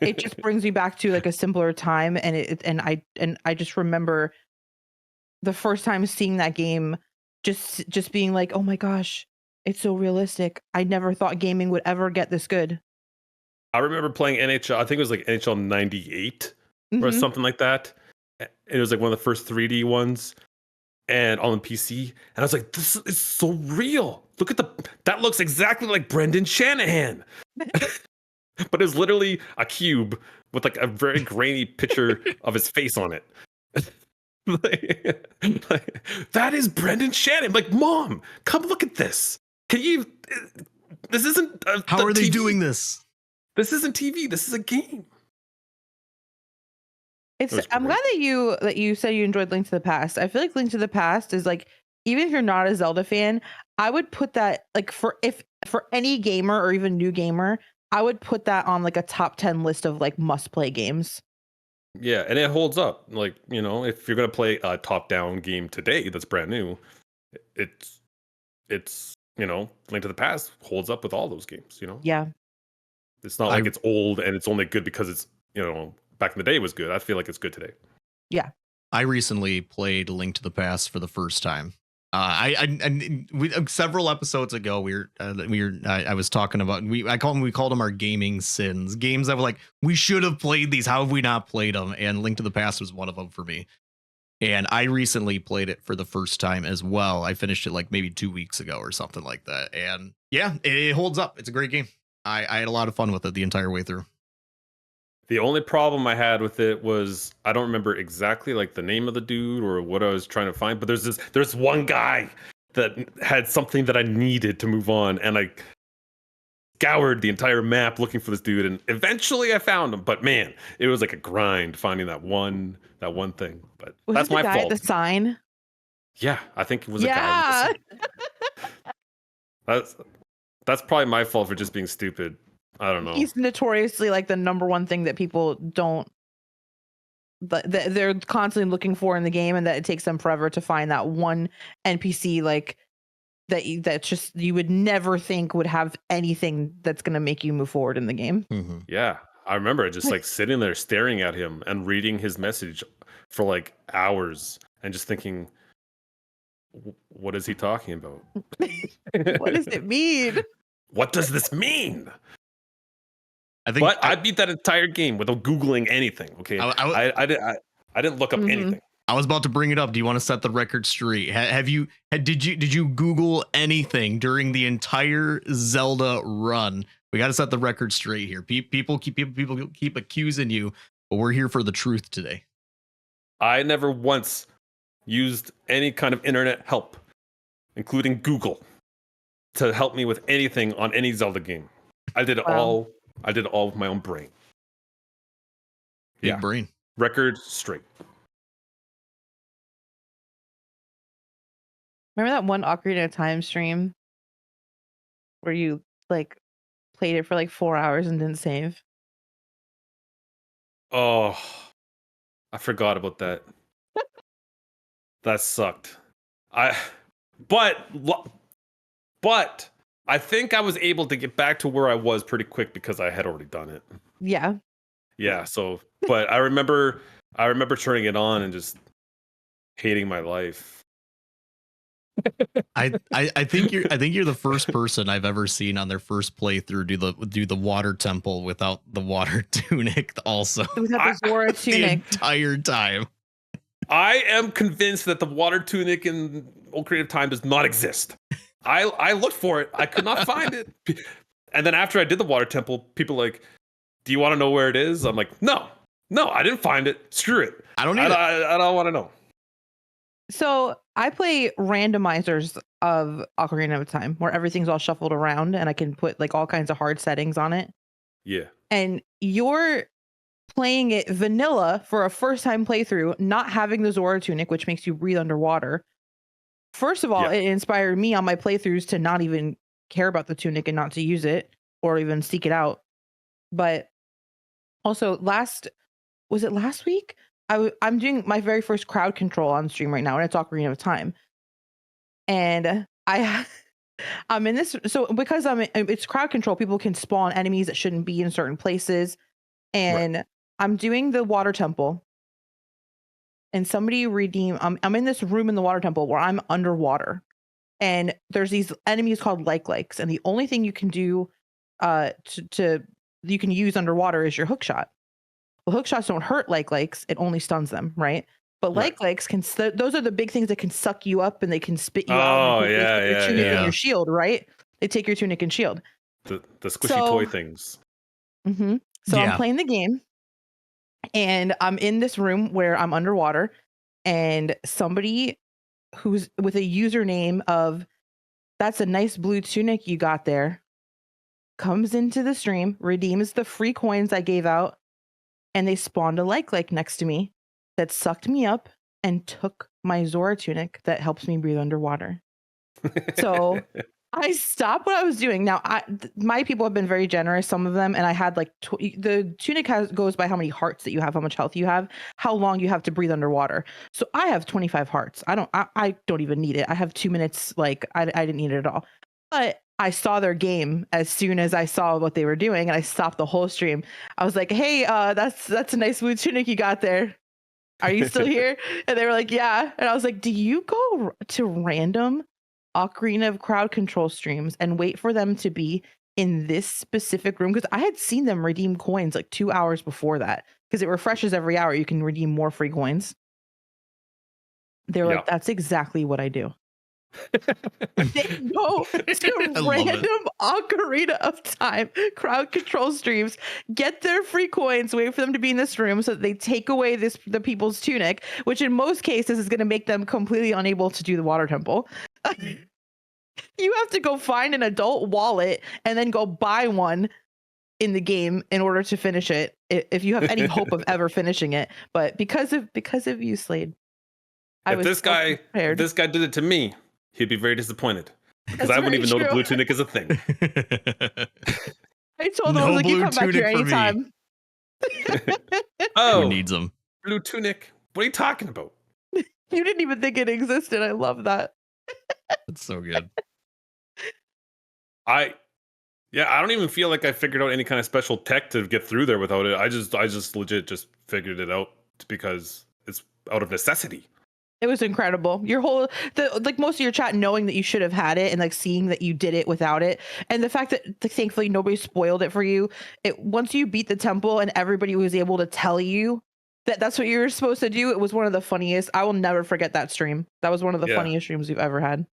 it just brings me back to like a simpler time, and I just remember the first time seeing that game, just being like, oh my gosh, it's so realistic. I never thought gaming would ever get this good. I remember playing NHL. I think it was like NHL 98 or Mhm. something like that. It was like one of the first 3D ones, and on the PC. And I was like, this is so real. Look at that looks exactly like Brendan Shanahan. But it's literally a cube with like a very grainy picture of his face on it. That is Brendan Shannon. Like, Mom, come look at this. Can you? This isn't. How are they TV. doing this? This isn't TV. This is a game. I'm glad that you said you enjoyed Link to the Past. I feel like Link to the Past is like, even if you're not a Zelda fan, I would put that like for any gamer or even new gamer, I would put that on like a top 10 list of like must play games. Yeah, and it holds up. Like, you know, if you're gonna play a top-down game today that's brand new, it's you know, Link to the Past holds up with all those games. You know, Yeah. it's not like it's old and it's only good because it's, you know, back in the day it was good. I feel like it's good today. Yeah. I recently played Link to the Past for the first time. Several episodes ago, I was talking about, we called them our gaming sins, games that were like, we should have played these. How have we not played them? And Link to the Past was one of them for me. And I recently played it for the first time as well. I finished it like maybe 2 weeks ago or something like that. And yeah, it holds up. It's a great game. I had a lot of fun with it the entire way through. The only problem I had with it was I don't remember exactly like the name of the dude or what I was trying to find, but there's one guy that had something that I needed to move on, and I scoured the entire map looking for this dude, and eventually I found him. But man, it was like a grind finding that one thing. But Was that's it the my guy fault. at the sign? Yeah, I think it was Yeah. a guy. That's probably my fault for just being stupid. I don't know. He's notoriously like the number one thing that people don't, but they're constantly looking for in the game, and that it takes them forever to find that one NPC like that just you would never think would have anything that's going to make you move forward in the game. Mm-hmm. Yeah, I remember just like sitting there staring at him and reading his message for like hours and just thinking, what is he talking about? What does it mean? What does this mean? But I beat that entire game without Googling anything. Okay, I didn't look up anything. I was about to bring it up. Do you want to set the record straight? Did you Google anything during the entire Zelda run? We got to set the record straight here. People keep accusing you, but we're here for the truth today. I never once used any kind of internet help, including Google, to help me with anything on any Zelda game. I did it all. I did it all with my own brain. Big brain. Record straight. Remember that one Ocarina of Time stream where you like played it for like 4 hours and didn't save? Oh, I forgot about that. That sucked. But I think I was able to get back to where I was pretty quick because I had already done it. Yeah. Yeah. So, but I remember turning it on and just hating my life. I think you're the first person I've ever seen on their first playthrough do the water temple without the water tunic. Also, without the Zora tunic the entire time. I am convinced that the water tunic in Ocarina of Time does not exist. I looked for it. I could not find it. And then after I did the water temple, people were like, do you want to know where it is? I'm like, no, I didn't find it. Screw it. I don't want to know. So I play randomizers of Ocarina of Time where everything's all shuffled around and I can put like all kinds of hard settings on it. Yeah. And you're playing it vanilla for a first time playthrough, not having the Zora tunic, which makes you breathe underwater. First of all, it inspired me on my playthroughs to not even care about the tunic and not to use it or even seek it out. But also last week? I'm doing my very first crowd control on stream right now, and it's Ocarina of Time. And I'm in this, so because it's crowd control, people can spawn enemies that shouldn't be in certain places. And I'm doing the water temple. And somebody I'm in this room in the water temple where I'm underwater. And there's these enemies called likes. And the only thing you can do to you can use underwater is your hook shot. Well, hook shots don't hurt like likes; it only stuns them, right? But Right. likes can those are the big things that can suck you up and they can spit you out. And Oh they yeah, take your yeah, tunic and yeah. your shield, right? They take your tunic and shield. The squishy So, toy things. so I'm Yeah. playing the game, and I'm in this room where I'm underwater, and somebody who's with a username of "That's a nice blue tunic you got there" comes into the stream, redeems the free coins I gave out, and they spawned a like next to me that sucked me up and took my Zora tunic that helps me breathe underwater. So I stopped what I was doing. Now, my people have been very generous, some of them, and I had like the tunic goes by how many hearts that you have, how much health you have, how long you have to breathe underwater. So I have 25 hearts. I don't even need it. I have 2 minutes. Like I didn't need it at all. But I saw their game as soon as I saw what they were doing, and I stopped the whole stream. I was like, "Hey, that's a nice blue tunic you got there. Are you still here?" And they were like, "Yeah." And I was like, "Do you go to random Ocarina of Crowd Control streams and wait for them to be in this specific room?" Because I had seen them redeem coins like 2 hours before that, because it refreshes every hour. You can redeem more free coins. They're Yeah. like, "That's exactly what I do." They go to I love it. random Ocarina of Time crowd control streams, get their free coins, wait for them to be in this room so that they take away the people's tunic, which in most cases is going to make them completely unable to do the water temple. You have to go find an adult wallet and then go buy one in the game in order to finish it, if you have any hope of ever finishing it. But because of you, Slade, I If was this so guy if prepared. this guy did it to me, he'd be very disappointed because That's I wouldn't very even know the true. blue tunic is a thing. I told him, I was No like, "You blue come back here tunic for me. anytime." Who Oh, needs them? blue tunic. What are you talking about? You didn't even think it existed. I love that. It's so good. I don't even feel like I figured out any kind of special tech to get through there without it. I just legit just figured it out because it's out of necessity. It was incredible. Your whole like most of your chat knowing that you should have had it and like seeing that you did it without it, and the fact that thankfully nobody spoiled it for you. It once you beat the temple and everybody was able to tell you that that's what you were supposed to do. It was one of the funniest. I will never forget that stream. That was one of the Yeah. funniest streams we've ever had.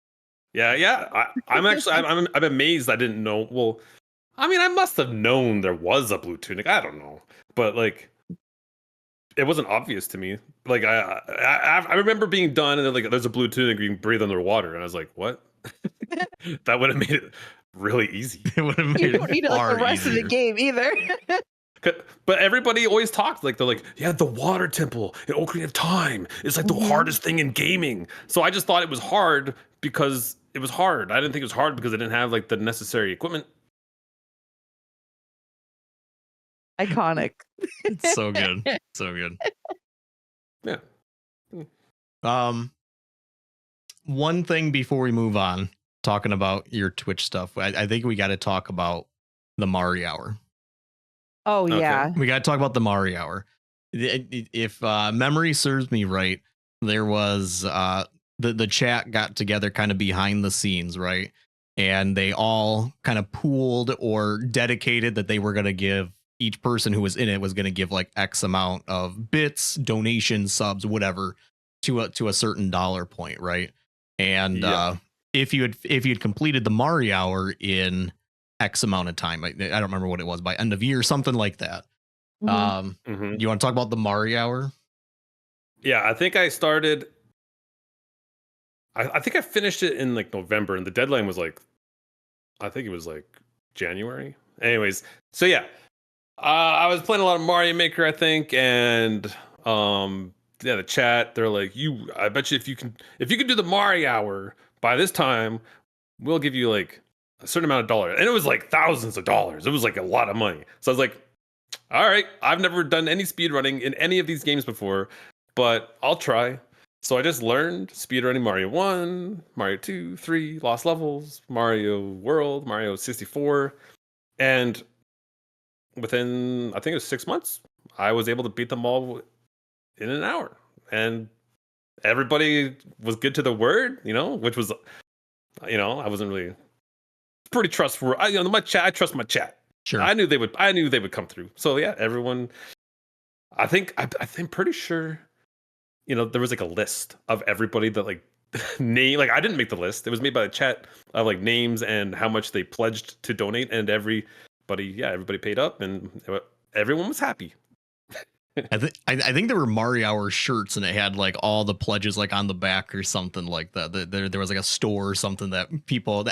Yeah. I'm actually I'm amazed I didn't know. Well, I mean, I must have known there was a blue tunic. I don't know, but like, it wasn't obvious to me. Like, I remember being done, and then like, there's a blue tunic you can breathe underwater, and I was like, what? That would have made it really easy. It would have You made don't it need it like the far rest of the easier. game either. But everybody always talked like they're like, yeah, the water temple in Ocarina of Time is like the hardest thing in gaming. So I just thought it was hard because it was hard. I didn't think it was hard because I didn't have like the necessary equipment. Iconic. It's so good. So good. Yeah. One thing before we move on, talking about your Twitch stuff, I think we got to talk about the Mari Hour. Oh Okay. yeah. We got to talk about the Mari Hour. If memory serves me right, there was the chat got together kind of behind the scenes, right? And they all kind of pooled or dedicated that they were going to give each person who was in it was going to give like X amount of bits, donations, subs, whatever to a certain dollar point, right? And Yeah. if you had completed the Mari Hour in X amount of time, I don't remember what it was, by end of year, something like that. Mhm. You want to talk about the Mari Hour? Yeah, I think I started. I think I finished it in like November, and the deadline was like, I think it was like January. Anyways, so yeah, I was playing a lot of Mario Maker, I think, and yeah, the chat, they're like, I bet you if you can do the Mario Hour by this time, we'll give you like a certain amount of dollars, and it was like thousands of dollars. It was like a lot of money. So I was like, all right, I've never done any speedrunning in any of these games before, but I'll try. So I just learned speedrunning Mario 1, Mario 2, 3, Lost Levels, Mario World, Mario 64. And within, I think it was 6 months, I was able to beat them all in an hour. And everybody was good to the word, which was, I wasn't really pretty trustworthy. My chat, I trust my chat. Sure. I knew they would come through. So yeah, everyone. I'm pretty sure. There was like a list of everybody that like name. Like I didn't make the list. It was made by the chat of like names and how much they pledged to donate, and everybody paid up, and everyone was happy. I think there were Mario Hour shirts and it had like all the pledges like on the back or something like that. There was like a store or something that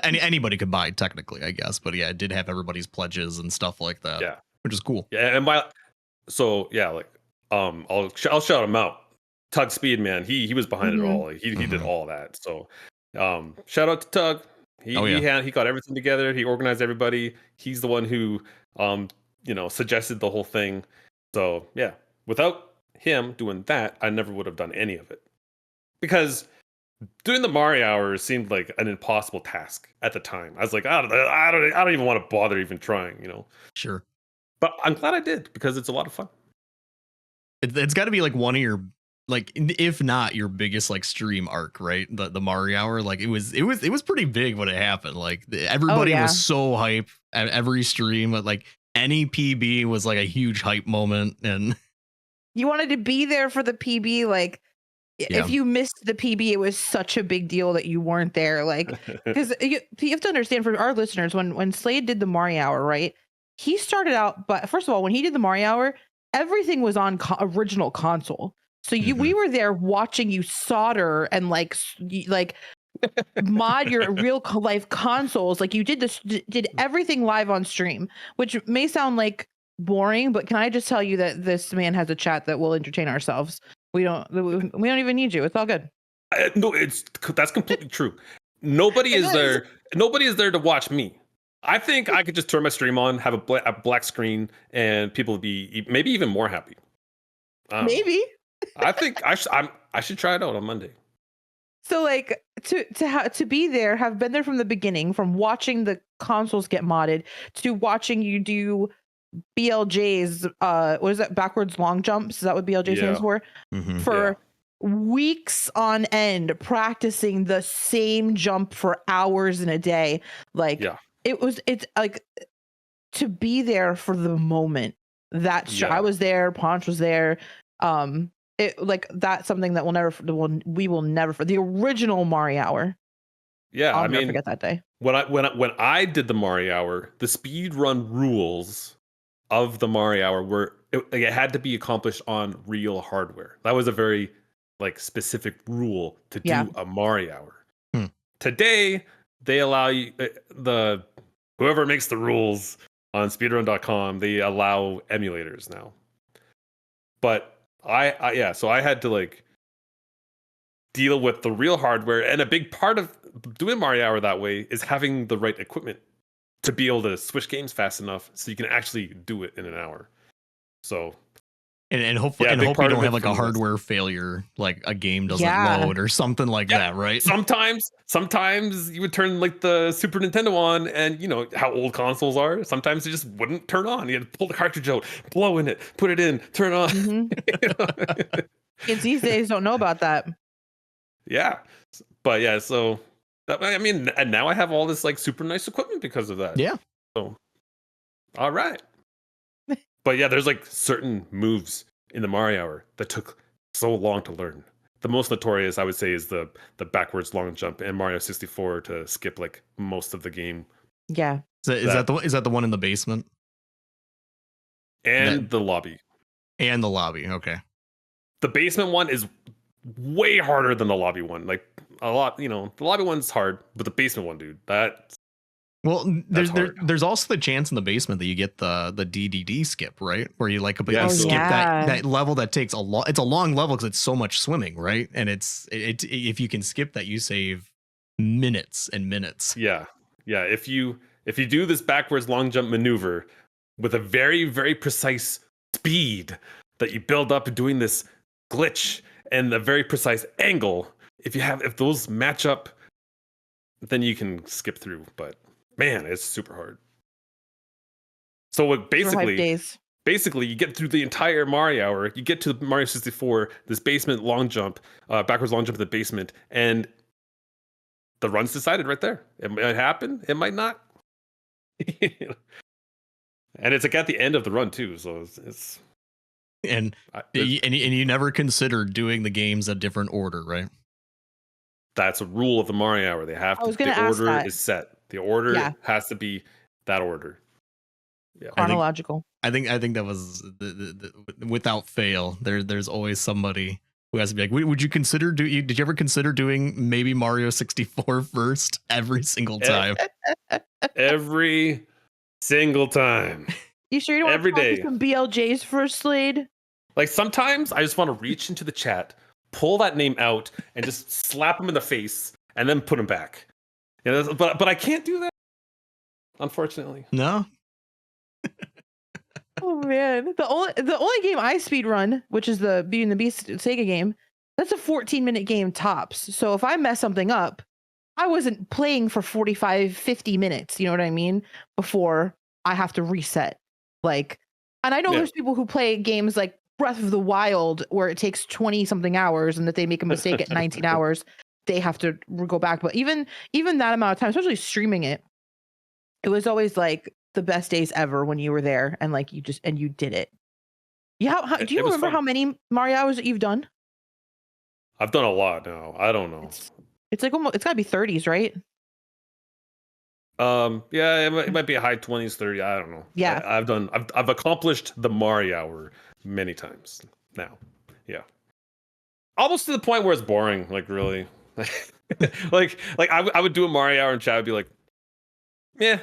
anybody could buy technically, I guess. But yeah, it did have everybody's pledges and stuff like that. Yeah, which is cool. yeah, like I'll shout him out. Tug Speed, man, he was behind it all. Like, he did all that. So shout out to Tug. He got everything together. He organized everybody. He's the one who suggested the whole thing. So yeah, without him doing that, I never would have done any of it. Because doing the Mario Hour seemed like an impossible task at the time. I was like, I don't even want to bother even trying, Sure. But I'm glad I did because it's a lot of fun. It's got to be like one of your, like, if not your biggest like stream arc, right? The Mario Hour, like it was pretty big when it happened. Like everybody was so hype at every stream. Like any PB was like a huge hype moment, and you wanted to be there for the PB. Like if you missed the PB, it was such a big deal that you weren't there. Like because you have to understand, for our listeners, when Slade did the Mario Hour, right? He started out, but first of all, when he did the Mario Hour, everything was on original console. So we were there watching you solder and like mod your real life consoles. Like you did everything live on stream, which may sound like boring, but can I just tell you that this man has a chat that will entertain ourselves. We don't even need you. It's all good. No, that's completely true. Nobody is there. Nobody is there to watch me. I think I could just turn my stream on, have a black screen, and people would be maybe even more happy. Maybe. I think I should try it out on Monday. So like to be there, have been there from the beginning, from watching the consoles get modded to watching you do BLJ's what is that, backwards long jumps? Is that what BLJ stands for? For weeks on end, practicing the same jump for hours in a day. Like it's like to be there for the moment. I was there, Ponch was there. It like that's something that we will never for the original Mario Hour. Yeah, I'll never forget that day. When I did the Mario Hour, the speed run rules of the Mario Hour it had to be accomplished on real hardware. That was a very like specific rule to do a Mario Hour. Today they allow you whoever makes the rules on speedrun.com, they allow emulators now. But so I had to like deal with the real hardware, and a big part of doing Mario Hour that way is having the right equipment to be able to switch games fast enough so you can actually do it in an hour. So and hopefully you don't have like a hardware failure, like a game doesn't load or something like that, right? Sometimes you would turn like the Super Nintendo on, and you know how old consoles are. Sometimes it just wouldn't turn on. You had to pull the cartridge out, blow in it, put it in, turn on. Kids these days don't know about that. Yeah, but yeah, so I mean, and now I have all this like super nice equipment because of that. Yeah. So, all right. But yeah, there's like certain moves in the Mario Hour that took so long to learn. The most notorious, I would say, is the backwards long jump in Mario 64 to skip like most of the game. Yeah. Is that the one in the basement? And the lobby. And the lobby, okay. The basement one is way harder than the lobby one. Like a lot, the lobby one's hard, but the basement one, dude, there's also the chance in the basement that you get the DDD skip, right? Where you like skip that level that takes it's a long level because it's so much swimming, right? And if you can skip that, you save minutes and minutes. Yeah. If you do this backwards long jump maneuver with a very, very precise speed that you build up doing this glitch and a very precise angle, if those match up, then you can skip through. But man, it's super hard. So basically you get through the entire Mario Hour, you get to Mario 64, this basement long jump, backwards long jump in the basement, and the run's decided right there. It might happen, it might not. And it's like at the end of the run too, so it's And you never considered doing the games a different order, right? that's a rule of the Mario Hour. They have I to. was gonna The ask order that. is set. The Yeah. order has to be that order. Yeah. Chronological. I think that was without fail. There's always somebody who has to be like, would you consider did you ever consider doing maybe Mario 64 first every single time? Every single time. You sure you don't Every want to day. some BLJs first, Slade? Like sometimes I just want to reach into the chat, pull that name out, and just slap him in the face, and then put him back. You know, but I can't do that, unfortunately. No. Oh man, the only game I speed run, which is the Beauty and the Beast Sega game, that's a 14-minute game tops. So if I mess something up, I wasn't playing for 45, 50 minutes. You know what I mean? Before I have to reset. Like, and I know there's people who play games like Breath of the Wild where it takes 20 something hours, and that they make a mistake at 19 hours, they have to go back. But even that amount of time, especially streaming it, it was always like the best days ever when you were there and like you did it. Yeah, do you remember how many Mario hours that you've done? I've done a lot now. I don't know. It's like almost, it's got to be 30s, right? Yeah, it might be a high 20s, 30. I don't know. Yeah, I've accomplished the Mario Hour many times now. Yeah, almost to the point where it's boring. Like really, like I would do a Mario Hour and chat would be like, yeah.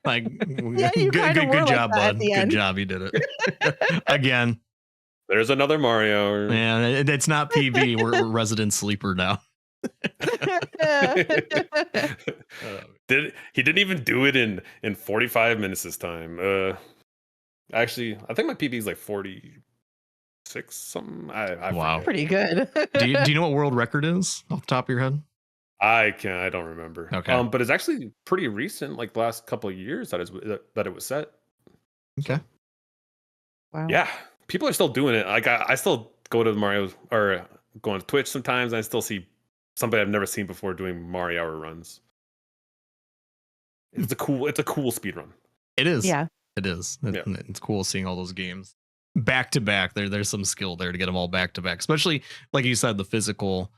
Like, yeah, good job, bud. Good job, you did it again. There's another Mario. Man, it's not PB. We're resident sleeper now. He didn't even do it in 45 minutes this time. Actually, I think my PB is like 46 something. I wow, forget. Pretty good. do you know what world record is off the top of your head? I don't remember. Okay. But it's actually pretty recent, like the last couple of years that it was set. Okay. Wow. Yeah, people are still doing it. Like I still go to Mario or go on Twitch sometimes, and I still see somebody I've never seen before doing Mario Hour runs. It's a cool speed run. It is. Yeah. It is. It's cool seeing all those games back to back. There's some skill there to get them all back to back, especially like you said, the physical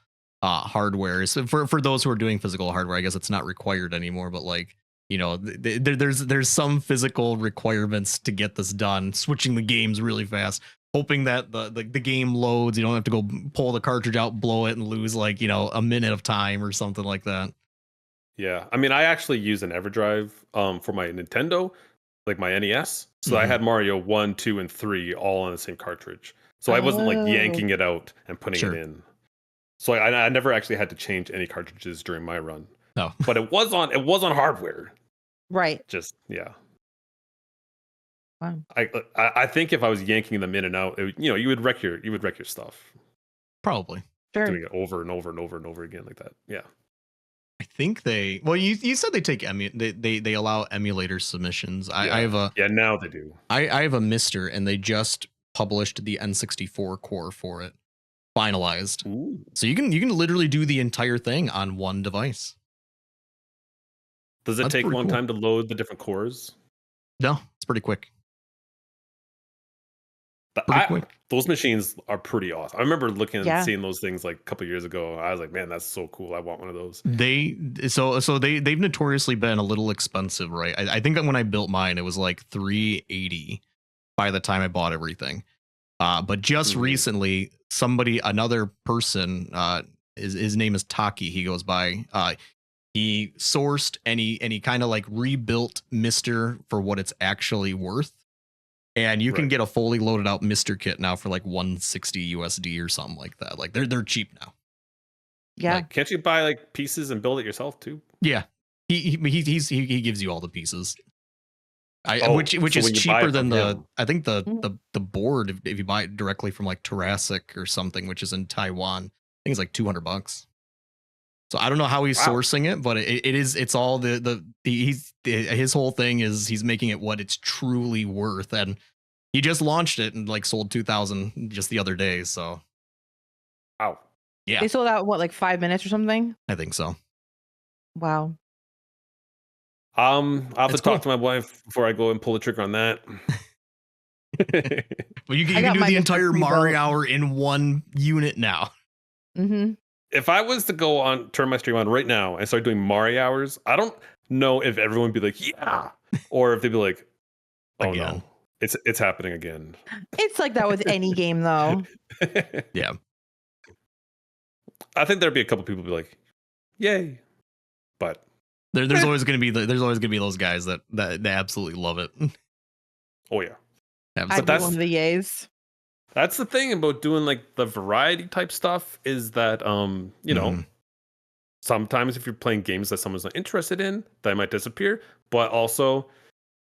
hardware. So for those who are doing physical hardware, I guess it's not required anymore, but like, you know, there's some physical requirements to get this done. Switching the games really fast, hoping that the game loads. You don't have to go pull the cartridge out, blow it, and lose like, you know, a minute of time or something like that. Yeah, I mean, I actually use an EverDrive for my Nintendo, like my NES. So I had Mario 1, 2, and 3 all on the same cartridge. So I wasn't like yanking it out and putting it in. So I never actually had to change any cartridges during my run. No, but it was on hardware. Right. Just yeah. Wow. I think if I was yanking them in and out, you would wreck your stuff. Probably. Sure. Doing it over and over and over and over again like that. Yeah. I think you said they take they allow emulator submissions. I have a now they do. I have a Mister, and they just published the N64 core for it, finalized. Ooh. So you can literally do the entire thing on one device. Does it take a long time to load the different cores? No, it's pretty quick. Those machines are pretty awesome. I remember looking and seeing those things like a couple years ago. I was like, man, that's so cool. I want one of those. They've notoriously been a little expensive, right? I think that when I built mine, it was like $380 by the time I bought everything. But just recently, another person, his name is Taki, he goes by, he sourced and he kind of like rebuilt Mister for what it's actually worth. And you can get a fully loaded out Mister kit now for like 160 USD or something like that. Like they're cheap now. Yeah. Like, can't you buy like pieces and build it yourself too? Yeah. He gives you all the pieces. Which is cheaper than I think the board if you buy it directly from like Jurassic or something, which is in Taiwan. I think it's like $200. So I don't know how he's sourcing it, but it's all his whole thing is he's making it what it's truly worth, and he just launched it and like sold 2,000 just the other day. So, wow, yeah, they sold out what, like 5 minutes or something? I think so. Wow. I'll have to It's talk cool. to my wife before I go and pull the trigger on that. Well, you I can got do mine the just like entire pre-built. Mario hour in one unit now. Mm-hmm. If I was to go on, turn my stream on right now and start doing Mario hours, I don't know if everyone would be like, yeah, or if they'd be like, oh Again. no, it's happening again. It's like that with any game, though. Yeah. I think there'd be a couple people be like, yay, but There's always gonna be those guys that they absolutely love it. oh yeah. I'd Absolutely. be one of the yays. That's the thing about doing like the variety type stuff is that you know, Mhm. sometimes if you're playing games that someone's not interested in, they might disappear, but also,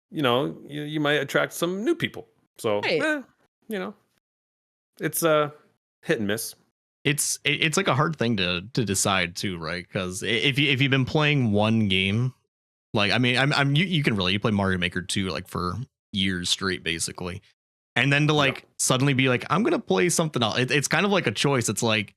you know, you might attract some new people. So, Right. you know, it's hit and miss. It's like a hard thing to decide too, right? Because if you've been playing one game, like I mean, you can really you play Mario Maker 2 like for years straight, basically, and then to Yep. like suddenly be like, I'm gonna play something else. It's kind of like a choice. It's like,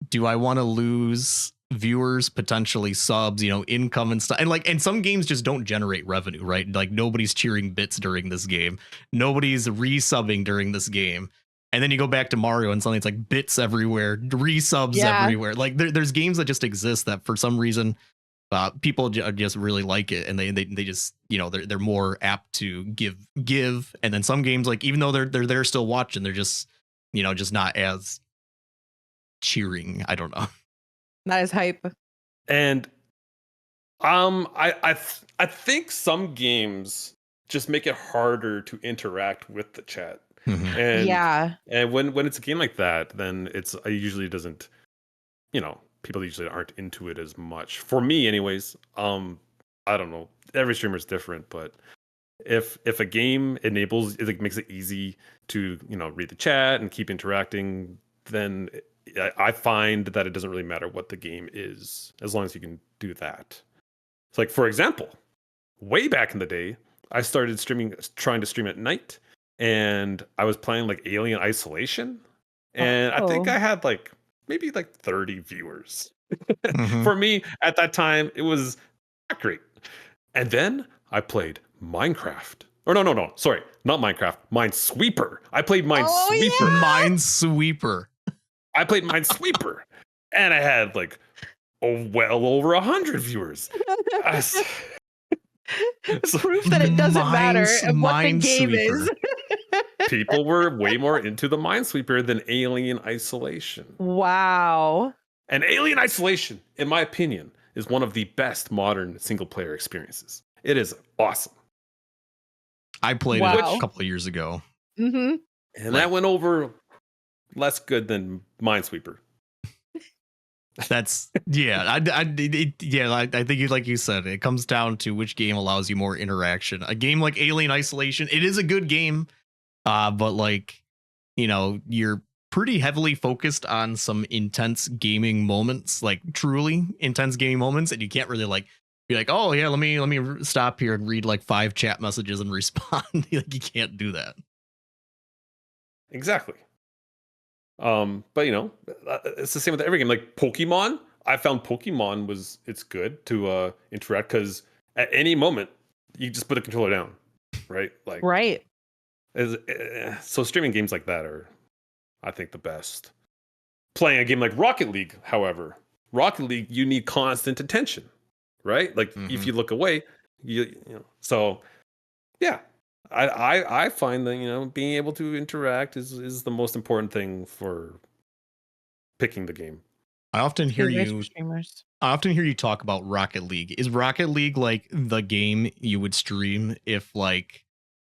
do I want to lose viewers, potentially subs, income and stuff? And some games just don't generate revenue, right? Like nobody's cheering bits during this game, nobody's resubbing during this game. And then you go back to Mario and suddenly it's like bits everywhere, resubs Yeah. everywhere. Like there's games that just exist that for some reason people just really like it, and they just they're more apt to give. And then some games, like even though they're still watching, they're just just not as cheering. I don't know. That is hype. And I think some games just make it harder to interact with the chat. Mhm. And Yeah. and when it's a game like that, then it usually doesn't, people usually aren't into it as much. For me anyways, I don't know. Every streamer is different, but if a game enables it, like, makes it easy to, read the chat and keep interacting, then I find that it doesn't really matter what the game is as long as you can do that. It's like, for example, way back in the day, I started trying to stream at night, and I was playing like Alien Isolation, and I think Oh. I had like maybe like 30 viewers. Mhm. For me at that time, it was not great. And then I played Minecraft. Or no, sorry, not Minecraft, Minesweeper. I played Minesweeper. Oh, Minesweeper. I played Minesweeper, and I had like well over 100 viewers. I s- so- Proof that it doesn't matter what the game Minesweeper. is. People were way more into the Minesweeper than Alien Isolation. Wow. And Alien Isolation, in my opinion, is one of the best modern single player experiences. It is awesome. I played it Wow. a couple of years ago. Mm-hmm. And that went over less good than Minesweeper. That's yeah. I think like you said, it comes down to which game allows you more interaction. A game like Alien Isolation, it is a good game, but like you're pretty heavily focused on some intense gaming moments, like truly intense gaming moments, and you can't really like be like, oh yeah, let me stop here and read like 5 chat messages and respond. Like you can't do that. Exactly. But it's the same with every game. Like Pokemon, I found Pokemon it's good to interact, because at any moment you just put the controller down, right? Like Right. so streaming games like that are, I think, the best. Playing a game like Rocket League, however, Rocket League, you need constant attention, right? Like if Mhm. you look away, you know. So yeah, I find that being able to interact is the most important thing for picking the game. I often hear Good advice for you streamers. talk about Rocket League. Is Rocket League like the game you would stream if like,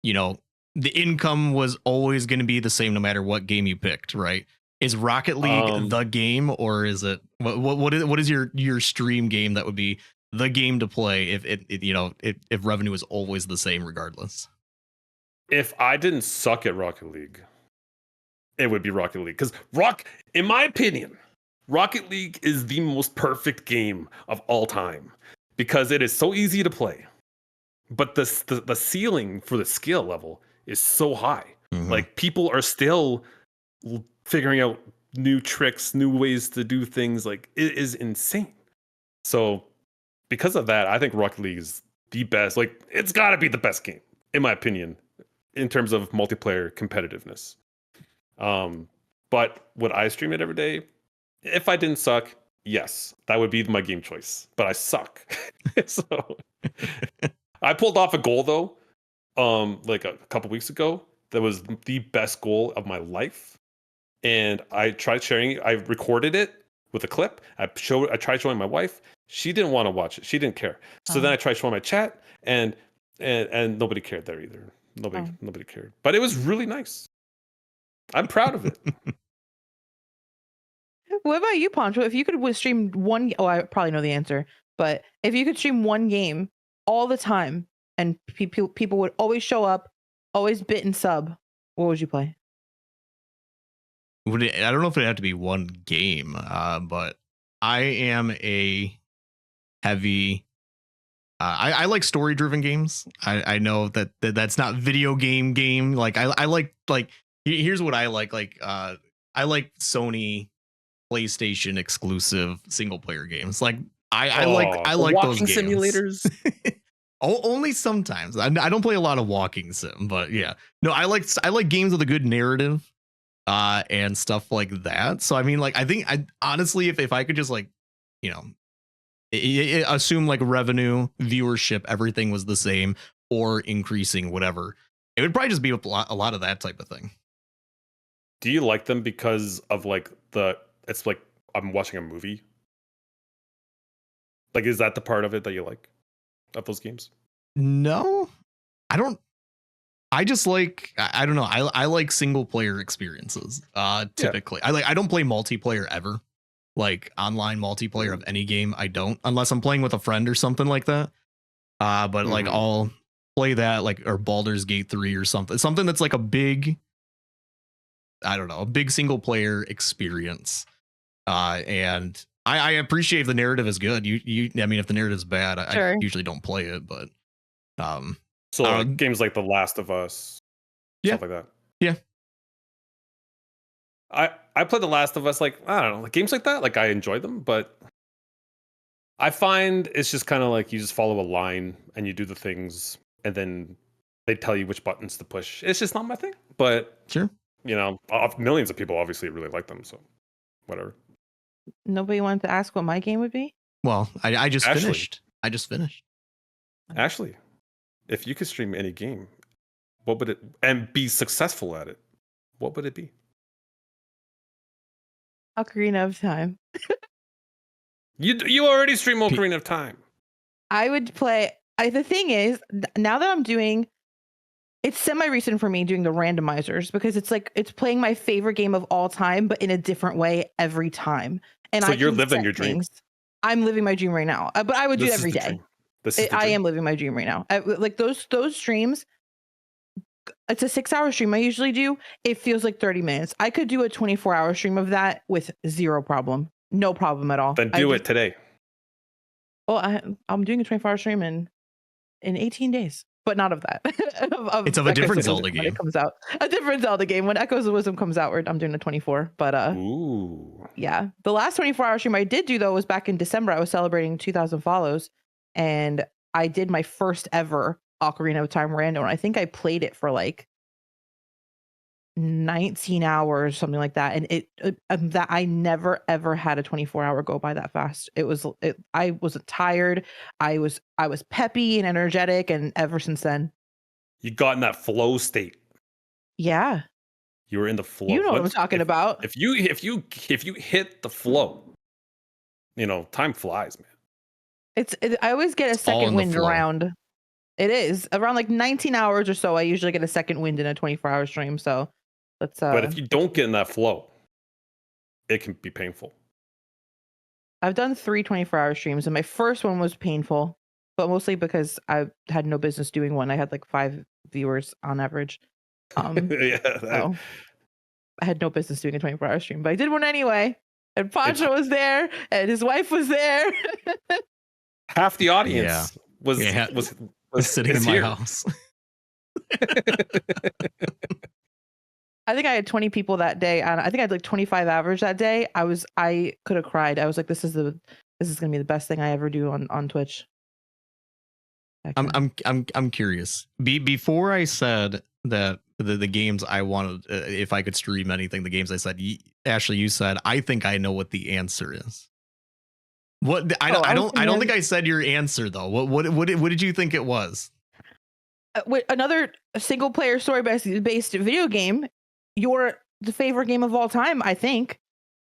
the income was always going to be the same no matter what game you picked, right? Is Rocket League the game, or is it what is your stream game that would be the game to play if if revenue is always the same regardless? If I didn't suck at Rocket League, it would be Rocket League, because in my opinion, Rocket League is the most perfect game of all time, because it is so easy to play, but the ceiling for the skill level is so high. Mhm. Like people are still figuring out new tricks, new ways to do things. Like it is insane. So because of that, I think Rocket League is the best. Like, it's got to be the best game, in my opinion, in terms of multiplayer competitiveness. But would I stream it every day? If I didn't suck, yes, that would be my game choice. But I suck. So I pulled off a goal though, like a couple weeks ago. That was the best goal of my life. And I tried sharing it. I recorded it with a clip. I tried showing my wife. She didn't want to watch it. She didn't care. So then I tried showing my chat, and nobody cared there either. Nobody cared. But it was really nice. I'm proud of it. What about you, Poncho? If you could stream one, oh, I probably know the answer, but if you could stream one game all the time and people would always show up, always bit and sub, what would you play? I don't know if it had to be one game, but I am a heavy. I like story driven games. I know that's not video game. Like I like here's what I like. I like Sony PlayStation exclusive single player games. Like I like those walking games. simulators. Only sometimes. I don't play a lot of walking sim, but yeah. No, I like games with a good narrative and stuff like that. So I mean, like, I think I honestly, if I could just like, you know, assume like revenue, viewership, everything was the same or increasing, whatever, it would probably just be a lot of that type of thing. Do you like them because of like it's like I'm watching a movie? Like, is that the part of it that you like of those games? No, I don't. I just like I don't know. I like single player experiences. Typically, yeah. I don't play multiplayer ever. Like online multiplayer of any game, I don't, unless I'm playing with a friend or something like that. But like I'll play that like or Baldur's Gate 3 or something that's like a big, I don't know, a big single player experience. And I appreciate if the narrative is good. I mean, if the narrative is bad, I usually don't play it. But so like games like The Last of Us, stuff like that. Yeah. I play The Last of Us, like, I don't know, like games like that, like I enjoy them, but I find it's just kind of like you just follow a line and you do the things and then they tell you which buttons to push. It's just not my thing. But sure, you know, millions of people obviously really like them, so whatever. Nobody wanted to ask what my game would be? Well, I just Ashley. finished. I just finished. Ashley, if you could stream any game, what would it and be successful at it? What would it be? Ocarina of Time. You already stream Ocarina of Time. I would play. The thing is, now that I'm doing, it's semi-recent for me doing the randomizers because it's like it's playing my favorite game of all time, but in a different way every time. And so you're living your dream. I'm living my dream right now, but I would do it every day. I am living my dream right now. Like those streams. It's a 6-hour stream I usually do. It feels like 30 minutes. I could do a 24-hour stream of that with zero problem. No problem at all. Then do it today. Well, I'm doing a 24-hour stream in 18 days, but not of that. It's of a different Zelda game. When it comes out. A different Zelda game. When Echoes of Wisdom comes out, I'm doing a 24. But ooh. Yeah. The last 24-hour stream I did do, though, was back in December. I was celebrating 2,000 follows, and I did my first ever Ocarina of Time random. I think I played it for like 19 hours, something like that. And that I never ever had a 24-hour go by that fast. I wasn't tired. I was peppy and energetic, and ever since then, you got in that flow state. Yeah, you were in the flow. You know what I'm talking about. If you hit the flow, you know, time flies, man. I always get a second wind around. It is around like 19 hours or so. I usually get a second wind in a 24-hour stream. So let's. But if you don't get in that flow, it can be painful. I've done 3 24-hour streams, and my first one was painful, but mostly because I had no business doing one. I had like 5 viewers on average. So I had no business doing a 24-hour stream, but I did one anyway. And Pancho was there, and his wife was there. Half the audience was sitting in my house. I think I had 20 people that day, and I think I had like 25 average that day. I could have cried. I was like, this is gonna be the best thing I ever do on Twitch. I'm curious. Before I said that the games I wanted, if I could stream anything, the games I said, Ashley, you said, I think I know what the answer is. What I don't think I said your answer though. What did you think it was? Another single player story based video game. The favorite game of all time, I think,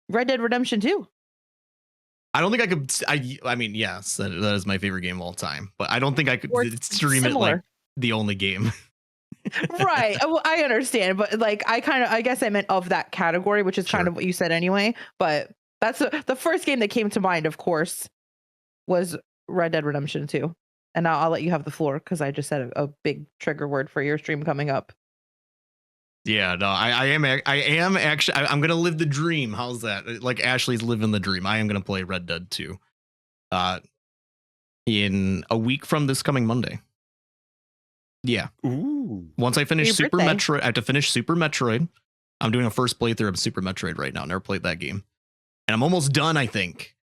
Red Dead Redemption 2. I don't think I could. I mean, yes, that is my favorite game of all time, but I don't think I could stream it like the only game. Right. Well, I understand, but like I guess I meant of that category, which is kind of what you said anyway. But that's the first game that came to mind, of course, was Red Dead Redemption 2. And now I'll let you have the floor because I just said a big trigger word for your stream coming up. Yeah, no, I am actually. I'm gonna live the dream. How's that? Like Ashley's living the dream. I am gonna play Red Dead 2. In a week from this coming Monday. Yeah. Ooh. Once I finish Super Metroid, I have to finish Super Metroid. I'm doing a first playthrough of Super Metroid right now. Never played that game, and I'm almost done, I think.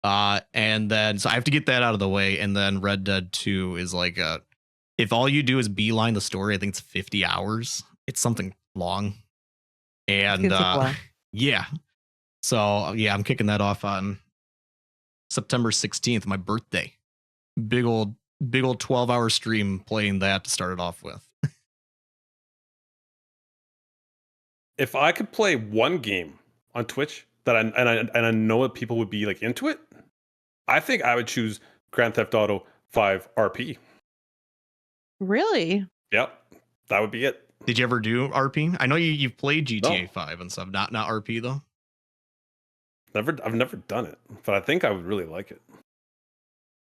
And then so I have to get that out of the way, and then Red Dead 2 is like if all you do is beeline the story, I think it's 50 hours. It's something long, and yeah. So yeah, I'm kicking that off on September 16th, my birthday. Big old 12-hour stream playing that to start it off with. If I could play one game on Twitch that I know that people would be like into it, I think I would choose Grand Theft Auto 5 RP. Really? Yep, that would be it. Did you ever do RP? I know you've played GTA 5 and stuff, not RP though. I've never done it, but I think I would really like it.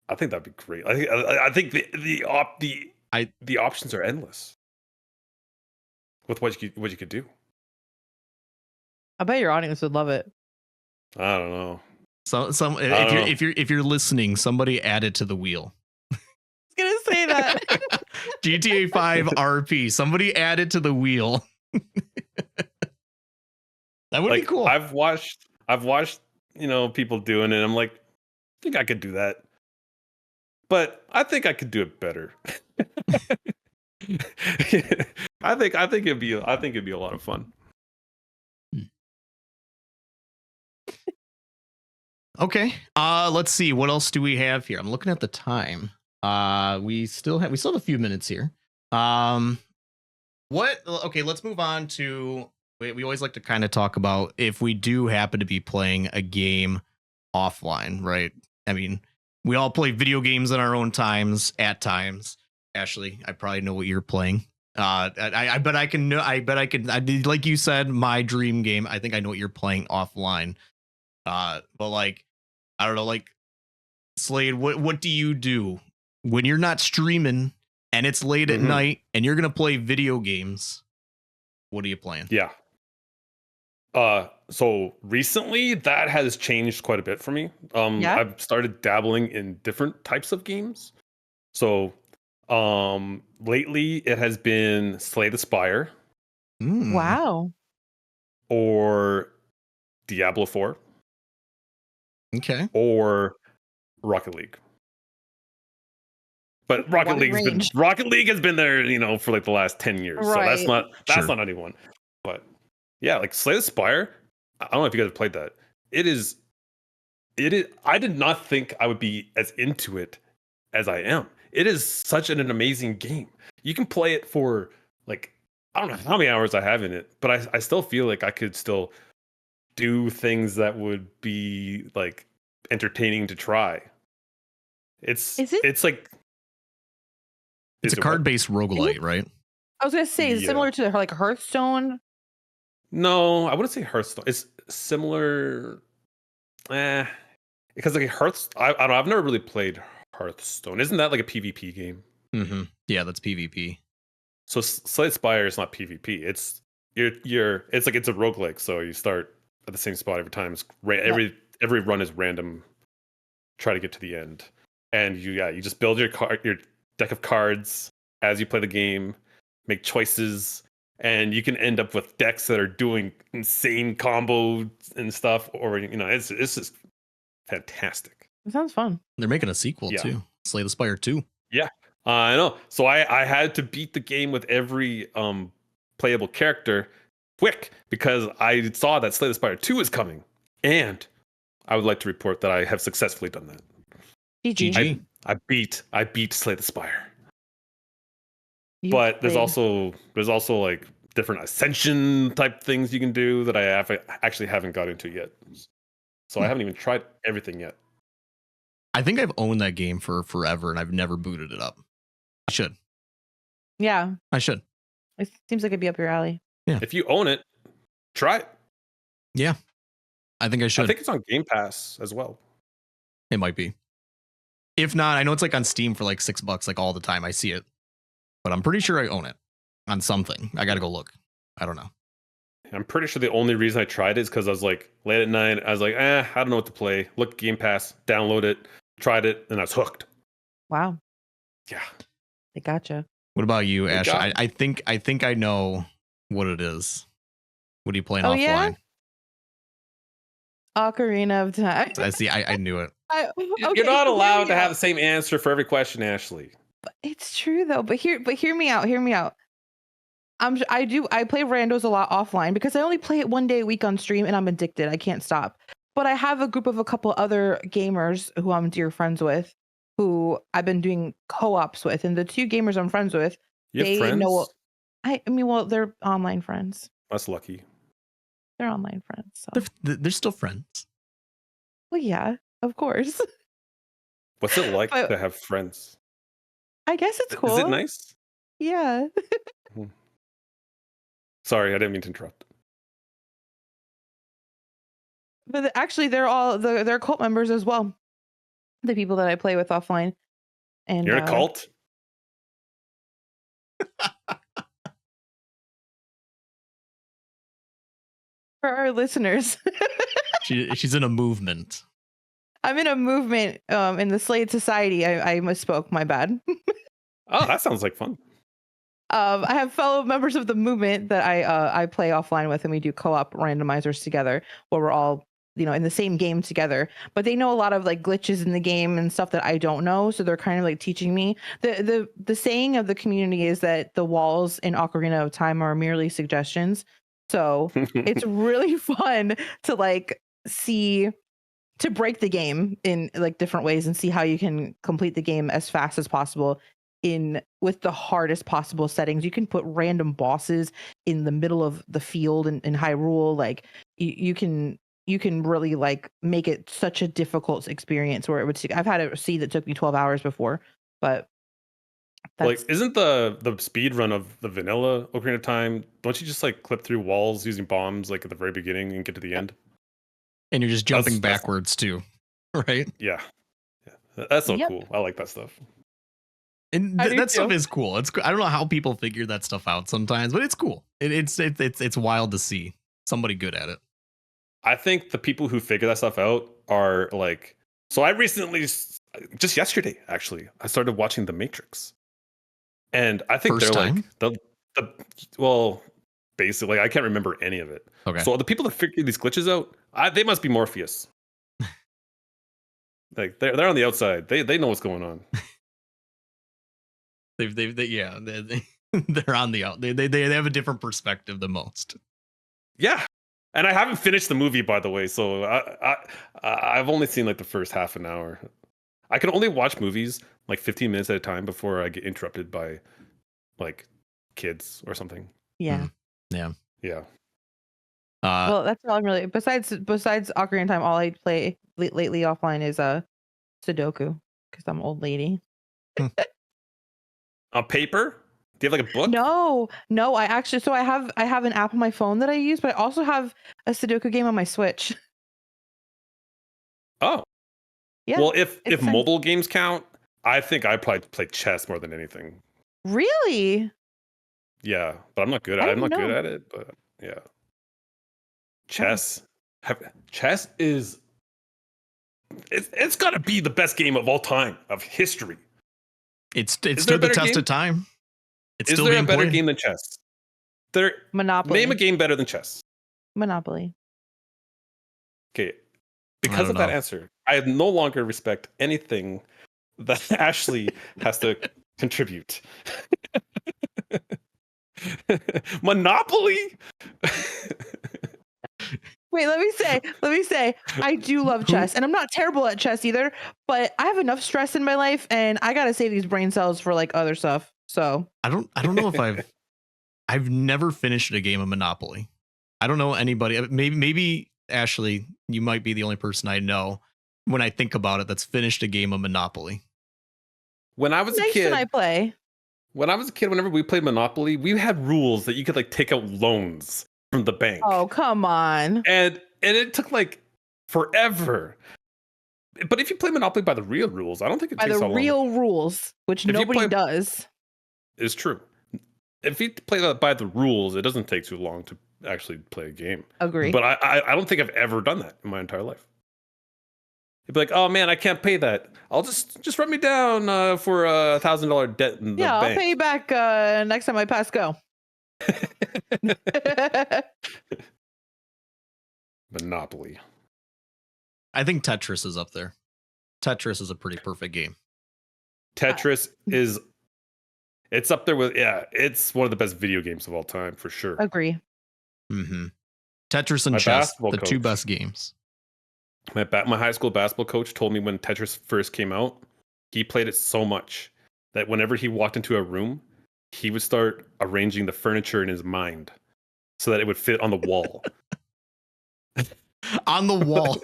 I think that'd be great. I think the options are endless with what you could do. I bet your audience would love it. I don't know. If you're listening, somebody add it to the wheel. I was gonna say that. GTA 5 RP. Somebody add it to the wheel. That would be cool. I've watched people doing it. I'm like, I think I could do that. But I think I could do it better. I think it'd be a lot of fun. Okay. Let's see. What else do we have here? I'm looking at the time. We still have a few minutes here. Okay, let's move on to we always like to kind of talk about if we do happen to be playing a game offline, right? I mean, we all play video games in our own times at times. Ashley, I probably know what you're playing. I bet I can know. I bet I could. Like you said, my dream game. I think I know what you're playing offline. But like, I don't know, like Slade, what do you do when you're not streaming and it's late at night and you're gonna play video games? What are you playing? Yeah. So recently that has changed quite a bit for me. I've started dabbling in different types of games. So lately it has been Slay the Spire. Wow. Or Diablo 4. Okay. Or Rocket League. But Rocket League has been there, for like the last 10 years. Right. So that's not anyone. But yeah, like Slay the Spire, I don't know if you guys have played that. It is I did not think I would be as into it as I am. It is such an amazing game. You can play it for like, I don't know how many hours I have in it, but I still feel like I could still do things that would be like entertaining to try. It's like it's a card-based roguelite, right? I was gonna say, is it similar to like Hearthstone? No, I wouldn't say Hearthstone. It's similar, because like Hearthstone. I don't know. I've never really played Hearthstone. Isn't that like a PvP game? Mm-hmm. Yeah, that's PvP. So Slay Spire is not PvP. It's it's a roguelike. So you start at the same spot every time. It's every run is random. Try to get to the end, and you just build your deck of cards as you play the game, make choices. And you can end up with decks that are doing insane combos and stuff, or it's just fantastic. It sounds fun. They're making a sequel too, Slay the Spire 2. Yeah, I know. So I had to beat the game with every playable character quick because I saw that Slay the Spire 2 is coming. And I would like to report that I have successfully done that. GG. GG. I beat Slay the Spire. You But there's played. also like different ascension type things you can do that actually haven't got into yet. So I haven't even tried everything yet. I think I've owned that game for forever and I've never booted it up. I should. Yeah. I should. It seems like it'd be up your alley. Yeah. If you own it, try it. Yeah. I think I should. I think it's on Game Pass as well. It might be. If not, I know it's like on Steam for like $6 like all the time. I see it. But I'm pretty sure I own it on something. I got to go look. I don't know. I'm pretty sure the only reason I tried it is because I was like late at night. I was like, I don't know what to play. Look at Game Pass, download it, tried it, and I was hooked. Wow. Yeah. They gotcha. What about you, They Ash? got I think I know what it is. What are you playing Oh, offline? yeah? Ocarina of Time. I see. I knew it. You're not allowed to have the same answer for every question, Ashley. It's true though, but hear me out. Hear me out. I play randos a lot offline because I only play it 1 day a week on stream and I'm addicted. I can't stop. But I have a group of a couple other gamers who I'm dear friends with, who I've been doing co-ops with, and the two gamers I'm friends with, You have they friends? know. I mean, well, they're online friends. That's lucky. They're online friends. So. They're still friends. Well, yeah, of course. What's it like But- to have friends? I guess it's cool. Is it nice? Yeah. Sorry, I didn't mean to interrupt. But actually, they're cult members as well. The people that I play with offline. And You're in a cult? for our listeners, She's in a movement. I'm in a movement in the Slade Society. I misspoke. My bad. Oh, that sounds like fun. I have fellow members of the movement that I play offline with, and we do co-op randomizers together, where we're all in the same game together. But they know a lot of like glitches in the game and stuff that I don't know, so they're kind of like teaching me. The saying of the community is that the walls in Ocarina of Time are merely suggestions. So it's really fun to like see to break the game in like different ways and see how you can complete the game as fast as possible with the hardest possible settings. You can put random bosses in the middle of the field in Hyrule. Like you can really like make it such a difficult experience where it would I've had a seed that took me 12 hours before, but like isn't the speed run of the vanilla Ocarina of Time, don't you just like clip through walls using bombs like at the very beginning and get to the end? And you're just jumping backwards too, right? Yeah. That's so cool. I like that stuff. And that stuff is cool. It's I don't know how people figure that stuff out sometimes, but it's cool. It's wild to see somebody good at it. I think the people who figure that stuff out are like, so I recently, just yesterday actually, I started watching The Matrix, and I think First they're time? like well, basically I can't remember any of it. Okay. So the people that figure these glitches out, they must be Morpheus. Like they're on the outside. They know what's going on. They're on the out. They have a different perspective than most. Yeah. And I haven't finished the movie, by the way, so I've only seen like the first half an hour. I can only watch movies like 15 minutes at a time before I get interrupted by like kids or something. Yeah. Yeah. Well, that's all I'm really. Besides Ocarina of Time, all I play lately offline is Sudoku because I'm old lady. On paper? Do you have like a book? No. I actually, so I have an app on my phone that I use, but I also have a Sudoku game on my Switch. Oh. Yeah. Well, if mobile games count, I think I probably play chess more than anything. Really? Yeah, but I'm not good at it. But yeah, chess. Chess is. It's got to be the best game of all time of history. It stood the test of time. Is there a better game than chess? Monopoly. Name a game better than chess. Monopoly. Okay. Because of that answer, I no longer respect anything that Ashley has to Contribute. Monopoly. Wait, let me say, I do love chess, and I'm not terrible at chess either, but I have enough stress in my life, and I gotta save these brain cells for like other stuff. So I don't know if I've never finished a game of Monopoly. I don't know anybody. Maybe Ashley, you might be the only person I know when I think about it that's finished a game of Monopoly. When I was a nice kid, when I play. whenever we played Monopoly, we had rules that you could like take out loans from the bank. Oh, come on. And it took like forever. But if you play Monopoly by the real rules, I don't think it By takes the that long. real rules, which If you nobody play- does. It's true. If you play that by the rules, it doesn't take too long to actually play a game. Agree. But I don't think I've ever done that in my entire life. You'd be like, oh man, I can't pay that. I'll just run me down for $1,000 debt in the Yeah, bank. I'll pay you back next time I pass go. Monopoly. I think Tetris is up there. Tetris is a pretty perfect game. Tetris is it's up there with it's one of the best video games of all time for sure. Agree. Mm-hmm. Tetris and My chess, basketball the two coach. best games. My high school basketball coach told me when Tetris first came out, he played it so much that whenever he walked into a room, he would start arranging the furniture in his mind so that it would fit on the wall. On the wall.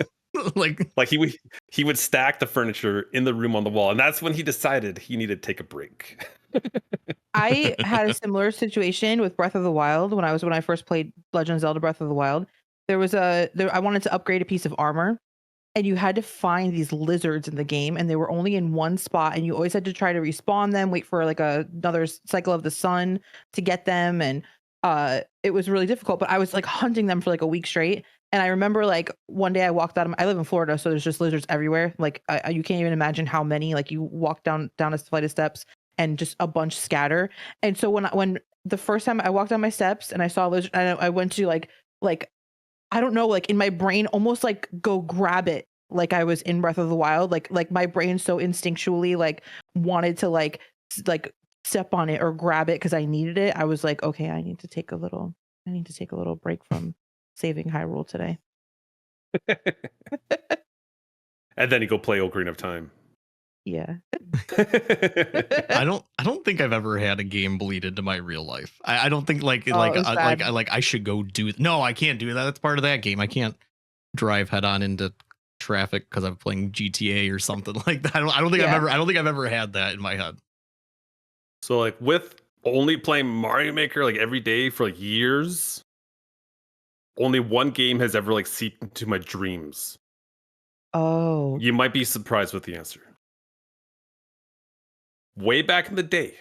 Like he would stack the furniture in the room on the wall, and that's when he decided he needed to take a break. I had a similar situation with Breath of the Wild when I first played Legend of Zelda Breath of the Wild. I wanted to upgrade a piece of armor, and you had to find these lizards in the game, and they were only in one spot, and you always had to try to respawn them, wait for like another cycle of the sun to get them, and it was really difficult. But I was like hunting them for like a week straight. And I remember like one day I walked out of I live in Florida, so there's just lizards everywhere. Like you can't even imagine how many. Like you walk down a flight of steps and just a bunch scatter. And so when the first time I walked down my steps and I saw a lizard, I went to like I don't know, like in my brain almost like go grab it, like I was in Breath of the Wild. Like my brain so instinctually like wanted to like step on it or grab it because I needed it. I was like, okay, I need to take a little break from saving Hyrule today. And then you go play Ocarina of Time. Yeah. I don't think I've ever had a game bleed into my real life. I don't think I should go do. No, I can't do that. That's part of that game. I can't drive head on into traffic because I'm playing GTA or something like that. I don't think I've ever had that in my head. So like with only playing Mario Maker like every day for like years, only one game has ever like seeped into my dreams. Oh. You might be surprised with the answer. Way back in the day,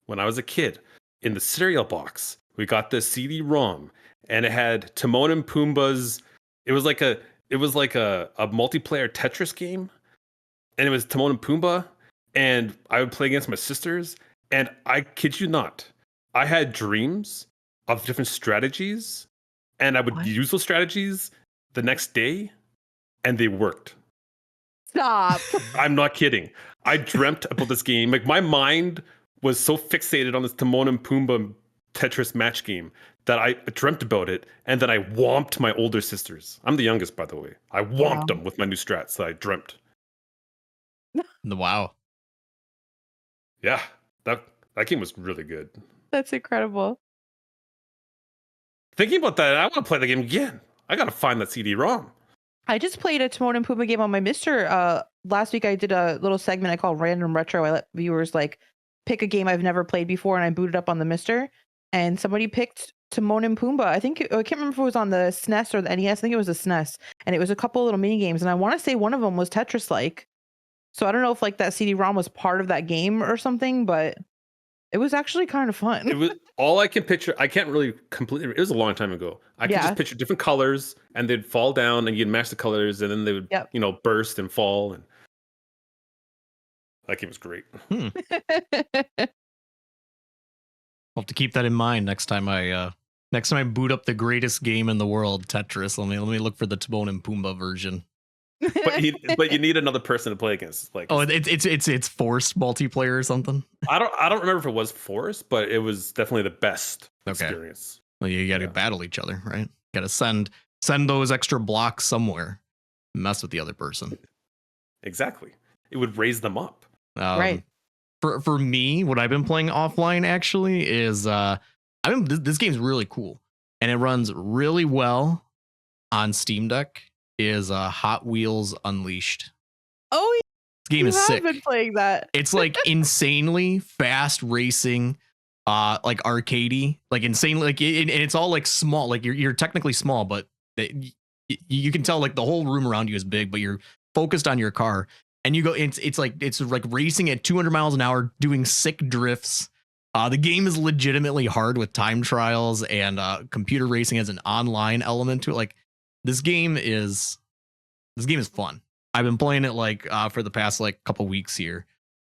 when I was a kid, in the cereal box, we got this CD-ROM, and it had Timon and Pumbaa's. It was like a multiplayer Tetris game, and it was Timon and Pumbaa, and I would play against my sisters. And I kid you not, I had dreams of different strategies, and I would use those strategies the next day, and they worked. Stop. I'm not kidding. I dreamt about this game. Like my mind was so fixated on this Timon and Pumbaa Tetris match game that I dreamt about it, and then I whomped my older sisters. I'm the youngest, by the way. I whomped them with my new strats that I dreamt. Wow. Yeah, that game was really good. That's incredible. Thinking about that, I want to play the game again. I gotta find that CD-ROM. I just played a Timon and Pumbaa game on my Mister. Last week I did a little segment I call Random Retro. I let viewers like pick a game I've never played before, and I booted up on the Mister. And somebody picked Timon and Pumbaa. I can't remember if it was on the SNES or the NES. I think it was the SNES, and it was a couple little mini games. And I want to say one of them was Tetris-like. So I don't know if like that CD-ROM was part of that game or something, but it was actually kind of fun. It was all I can picture. I can't really completely. It was a long time ago. I could just picture different colors, and they'd fall down, and you'd match the colors, and then they would, burst and fall. And that game was great. I'll have to keep that in mind next time I boot up the greatest game in the world, Tetris. Let me look for the Timon and Pumbaa version. but you need another person to play against. Like, Oh, it's forced multiplayer or something. I don't remember if it was forced, but it was definitely the best Okay. experience. Well, you got to battle each other, right? Got to send those extra blocks somewhere. Mess with the other person. Exactly. It would raise them up. Right. For me, what I've been playing offline actually is this game's really cool and it runs really well on Steam Deck. Is Hot Wheels Unleashed. Oh, This game you is have sick. been playing that. It's like insanely fast racing, like arcadey, like insanely like, and it's all like small. Like you're technically small, but you can tell like the whole room around you is big, but you're focused on your car, and you go. It's like racing at 200 miles an hour, doing sick drifts. The game is legitimately hard with time trials, and computer racing has an online element to it. Like this game is fun. I've been playing it like for the past like couple weeks here,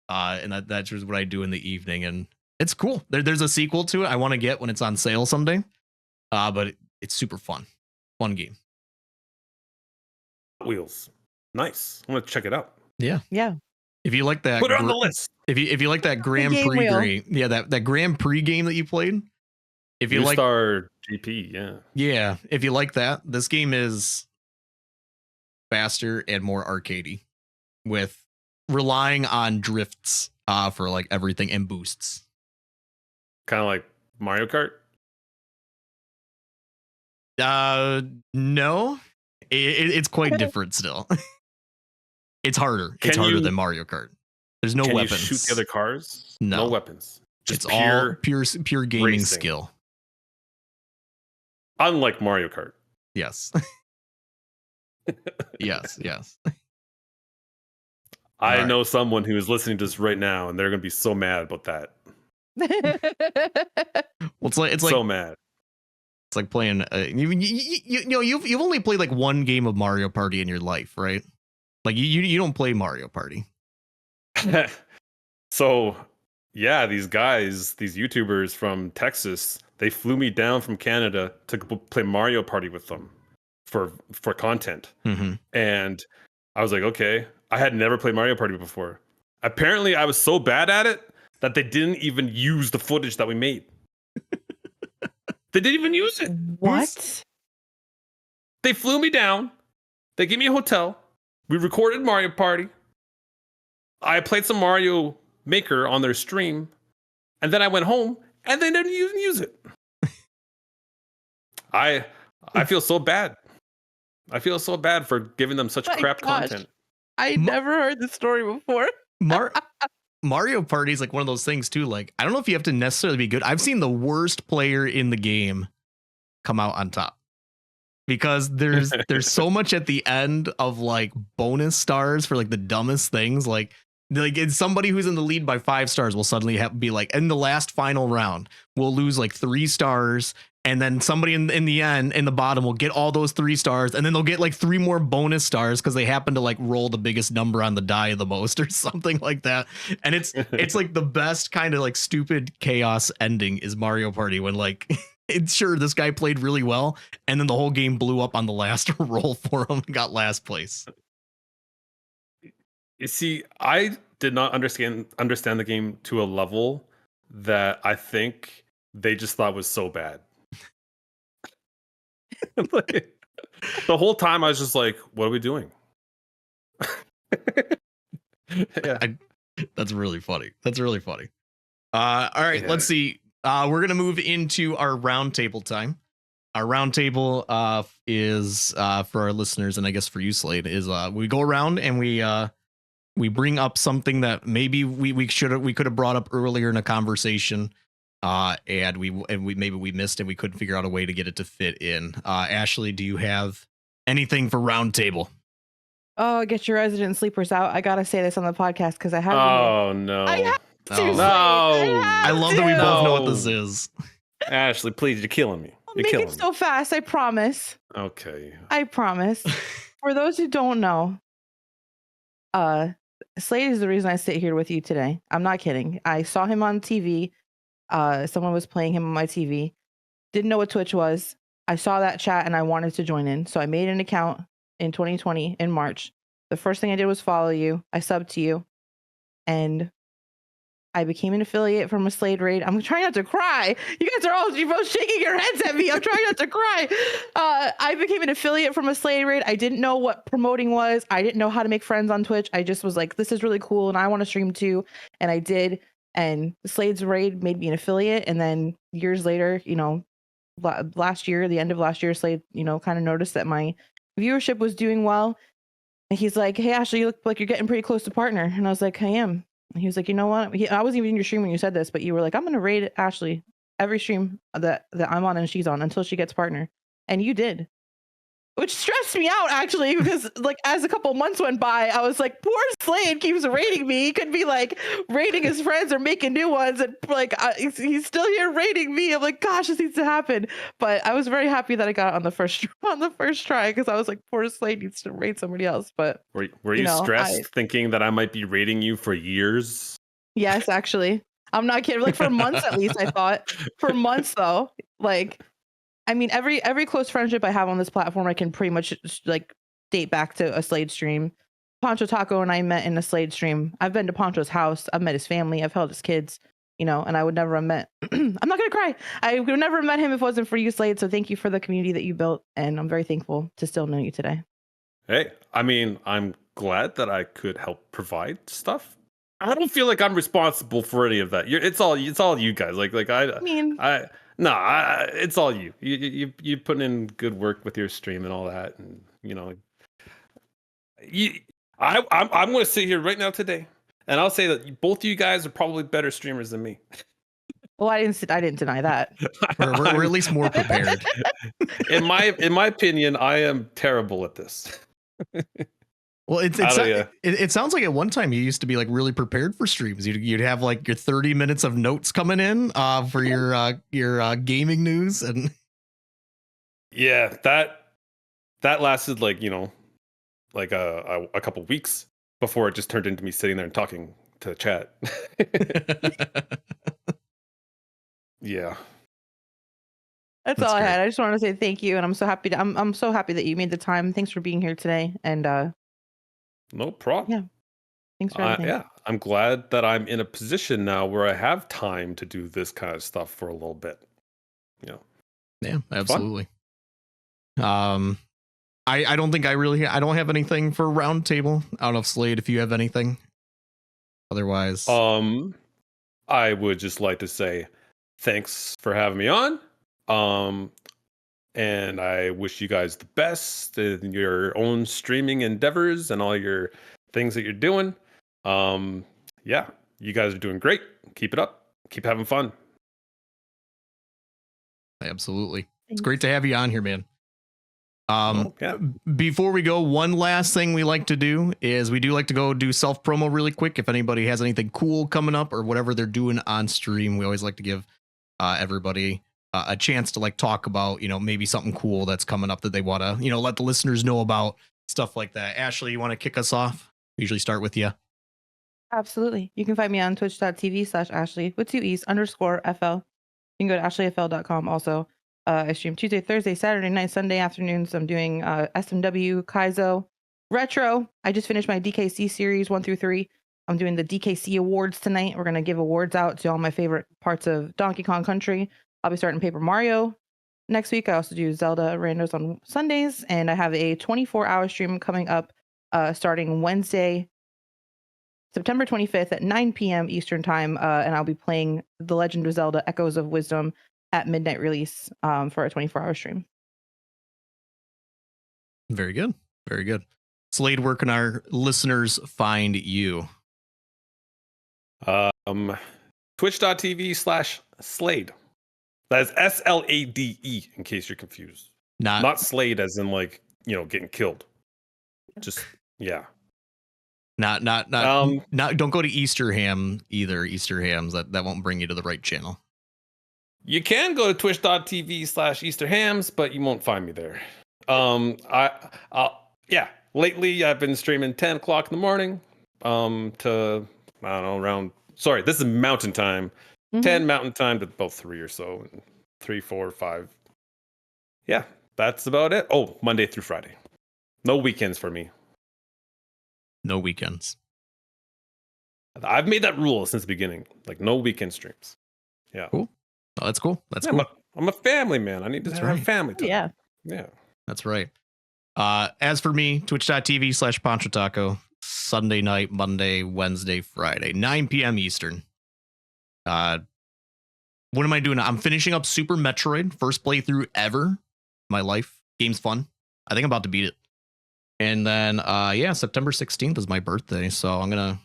and that's just what I do in the evening, and it's cool. There's a sequel to it I want to get when it's on sale someday, but it's super fun game. Wheels, nice. I'm gonna check it out. Yeah. If you like that, put it on the list. If you like that Grand Prix that Grand Prix game that you played, if you like Star GP, yeah, if you like that, this game is faster and more arcadey, with relying on drifts for like everything and boosts. Kind of like Mario Kart. No, it's quite different still. It's harder. It's harder than Mario Kart. There's no weapons. You shoot the other cars? No weapons. Just all pure gaming racing. Skill. Unlike Mario Kart. Yes. yes. I know someone who is listening to this right now, and they're going to be so mad about that. Well, it's like so mad. It's like playing. You know, you've only played like one game of Mario Party in your life, right? Like you don't play Mario Party. So yeah, these YouTubers from Texas, they flew me down from Canada to play Mario Party with them for content. Mm-hmm. And I was like, okay, I had never played Mario Party before. Apparently I was so bad at it that they didn't even use the footage that we made. They didn't even use it. What? They flew me down. They gave me a hotel. We recorded Mario Party. I played some Mario Maker on their stream. And then I went home and they didn't even use it. I feel so bad. I feel so bad for giving them such crap content. I never heard the story before. Mario Party is like one of those things too. Like, I don't know if you have to necessarily be good. I've seen the worst player in the game come out on top because there's so much at the end of like bonus stars for like the dumbest things. Like it's somebody who's in the lead by 5 stars will suddenly be like in the last final round will lose like 3 stars. And then somebody in the end, in the bottom, will get all those 3 stars, and then they'll get like 3 more bonus stars because they happen to like roll the biggest number on the die the most, or something like that. And it's like the best kind of like stupid chaos ending is Mario Party when like it's sure this guy played really well, and then the whole game blew up on the last roll for him and got last place. You see, I did not understand the game to a level that I think they just thought was so bad. Like, the whole time I was just like, what are we doing? Yeah. That's really funny. All right, yeah. Let's see. We're gonna move into our roundtable time. Our roundtable is for our listeners, and I guess for you, Slade, is we go around and we bring up something that maybe we could have brought up earlier in a conversation. And we maybe we missed it. We couldn't figure out a way to get it to fit in. Ashley, do you have anything for roundtable? Oh, get your resident sleepers out. I gotta say this on the podcast because I have. Oh no! I have to. No! I love that we both know what this is. Ashley, please, you're killing me. I'll make it so fast. I promise. Okay. I promise. For those who don't know, Slade is the reason I sit here with you today. I'm not kidding. I saw him on TV. Someone was playing him on my TV. Didn't know what Twitch was. I saw that chat and I wanted to join in. So I made an account in 2020 in March. The first thing I did was follow you. I subbed to you, and I became an affiliate from a Slade raid. I'm trying not to cry. You guys are all you both shaking your heads at me. I'm trying not to cry. I became an affiliate from a Slade raid. I didn't know what promoting was. I didn't know how to make friends on Twitch. I just was like, this is really cool, and I want to stream too. And I did. And Slade's raid made me an affiliate. And then years later, last year, the end of last year, Slade, kind of noticed that my viewership was doing well. And he's like, hey, Ashley, you look like you're getting pretty close to partner. And I was like, I am. And he was like, you know what? I wasn't even in your stream when you said this, but you were like, I'm going to raid Ashley every stream that I'm on and she's on until she gets partner. And you did. Which stressed me out actually, because like as a couple months went by, I was like, poor Slade keeps raiding me. He could be like raiding his friends or making new ones, and like he's still here raiding me. I'm like, gosh, this needs to happen. But I was very happy that I got on the first try, because I was like, poor Slade needs to raid somebody else. But were you stressed thinking that I might be raiding you for years? Yes, actually, I'm not kidding. Like for months at least, I thought. For months though, like. I mean, every close friendship I have on this platform, I can pretty much like date back to a Slade stream. Poncho Taco and I met in a Slade stream. I've been to Poncho's house. I've met his family. I've held his kids, and I would never have met. I'm not gonna cry. I would never have met him if it wasn't for you, Slade. So thank you for the community that you built, and I'm very thankful to still know you today. Hey, I mean, I'm glad that I could help provide stuff. I don't feel like I'm responsible for any of that. It's all you guys. I mean, it's all you. You putting in good work with your stream and all that, and I'm going to sit here right now today, and I'll say that both of you guys are probably better streamers than me. well, I didn't deny that. We're at least more prepared. In my opinion, I am terrible at this. Well, it sounds like at one time you used to be like really prepared for streams. You'd have like your 30 minutes of notes coming in for your gaming news, and yeah, that lasted like like a couple weeks before it just turned into me sitting there and talking to the chat. Yeah. That's all I had. I just wanted to say thank you, and I'm so happy I'm so happy that you made the time. Thanks for being here today, and no problem. Yeah, thanks for everything. Yeah, I'm glad that I'm in a position now where I have time to do this kind of stuff for a little bit. Yeah, absolutely. Fun. I don't think I don't have anything for roundtable. I don't know if Slade, if you have anything. Otherwise, I would just like to say thanks for having me on. And I wish you guys the best in your own streaming endeavors and all your things that you're doing. Yeah, you guys are doing great. Keep it up. Keep having fun. Absolutely. Thanks. It's great to have you on here, man. Yeah. Before we go, one last thing we like to do is we do like to go do self promo really quick. If anybody has anything cool coming up or whatever they're doing on stream, we always like to give everybody a chance to like talk about, maybe something cool that's coming up that they want to, let the listeners know about, stuff like that. Ashley, you want to kick us off? We usually start with you. Absolutely. You can find me on twitch.tv/Ashley with 2 E's _FL. You can go to ashleyfl.com also. I stream Tuesday, Thursday, Saturday night, Sunday afternoons. I'm doing SMW, Kaizo, Retro. I just finished my DKC series 1 through 3. I'm doing the DKC awards tonight. We're going to give awards out to all my favorite parts of Donkey Kong Country. I'll be starting Paper Mario next week. I also do Zelda randos on Sundays, and I have a 24-hour stream coming up starting Wednesday, September 25th at 9 p.m. Eastern time, and I'll be playing The Legend of Zelda Echoes of Wisdom at midnight release for a 24-hour stream. Very good. Very good. Slade, where can our listeners find you? Twitch.tv/Slade. That is SLADE, in case you're confused. Not Slade as in like, getting killed. Just, yeah. Not don't go to Easterham either. Easterhams, that won't bring you to the right channel. You can go to twitch.tv/Easterhams, but you won't find me there. Lately I've been streaming 10 o'clock in the morning to, I don't know, around, sorry, this is mountain time. 10 mountain time to about 3 or so, 3, 4, 5. Yeah, that's about it. Oh, Monday through Friday. No weekends for me. No weekends. I've made that rule since the beginning. Like no weekend streams. Yeah. Cool. Oh, that's cool. That's Yeah, cool. I'm a family man. I need to That's have right. family Oh, time. yeah. Yeah. That's right. As for me, twitch.tv/Pancho Taco, Sunday night, Monday, Wednesday, Friday, 9 p.m. Eastern. What am I doing? I'm finishing up Super Metroid, first playthrough ever in my life. Game's fun. I think I'm about to beat it. And then, September 16th is my birthday. So I'm going to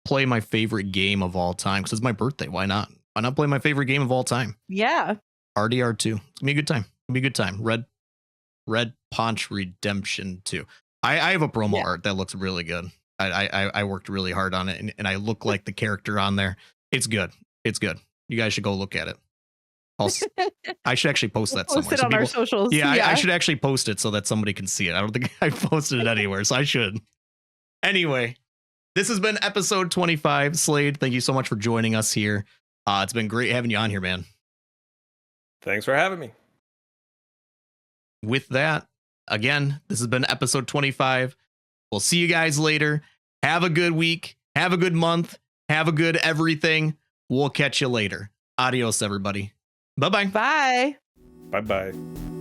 play my favorite game of all time because it's my birthday. Why not? Why not play my favorite game of all time? Yeah. RDR2. It's going to be a good time. It's going to be a good time. Red Punch Redemption 2. I have a promo art that looks really good. I worked really hard on it, and I look like the character on there. It's good. It's good. You guys should go look at it. I should actually post that Post somewhere. it on our socials. Yeah, I should actually post it so that somebody can see it. I don't think I posted it anywhere, so I should. Anyway, this has been episode 25. Slade, thank you so much for joining us here. It's been great having you on here, man. Thanks for having me. With that, again, this has been episode 25. We'll see you guys later. Have a good week. Have a good month. Have a good everything. We'll catch you later. Adios, everybody. Bye-bye. Bye. Bye-bye.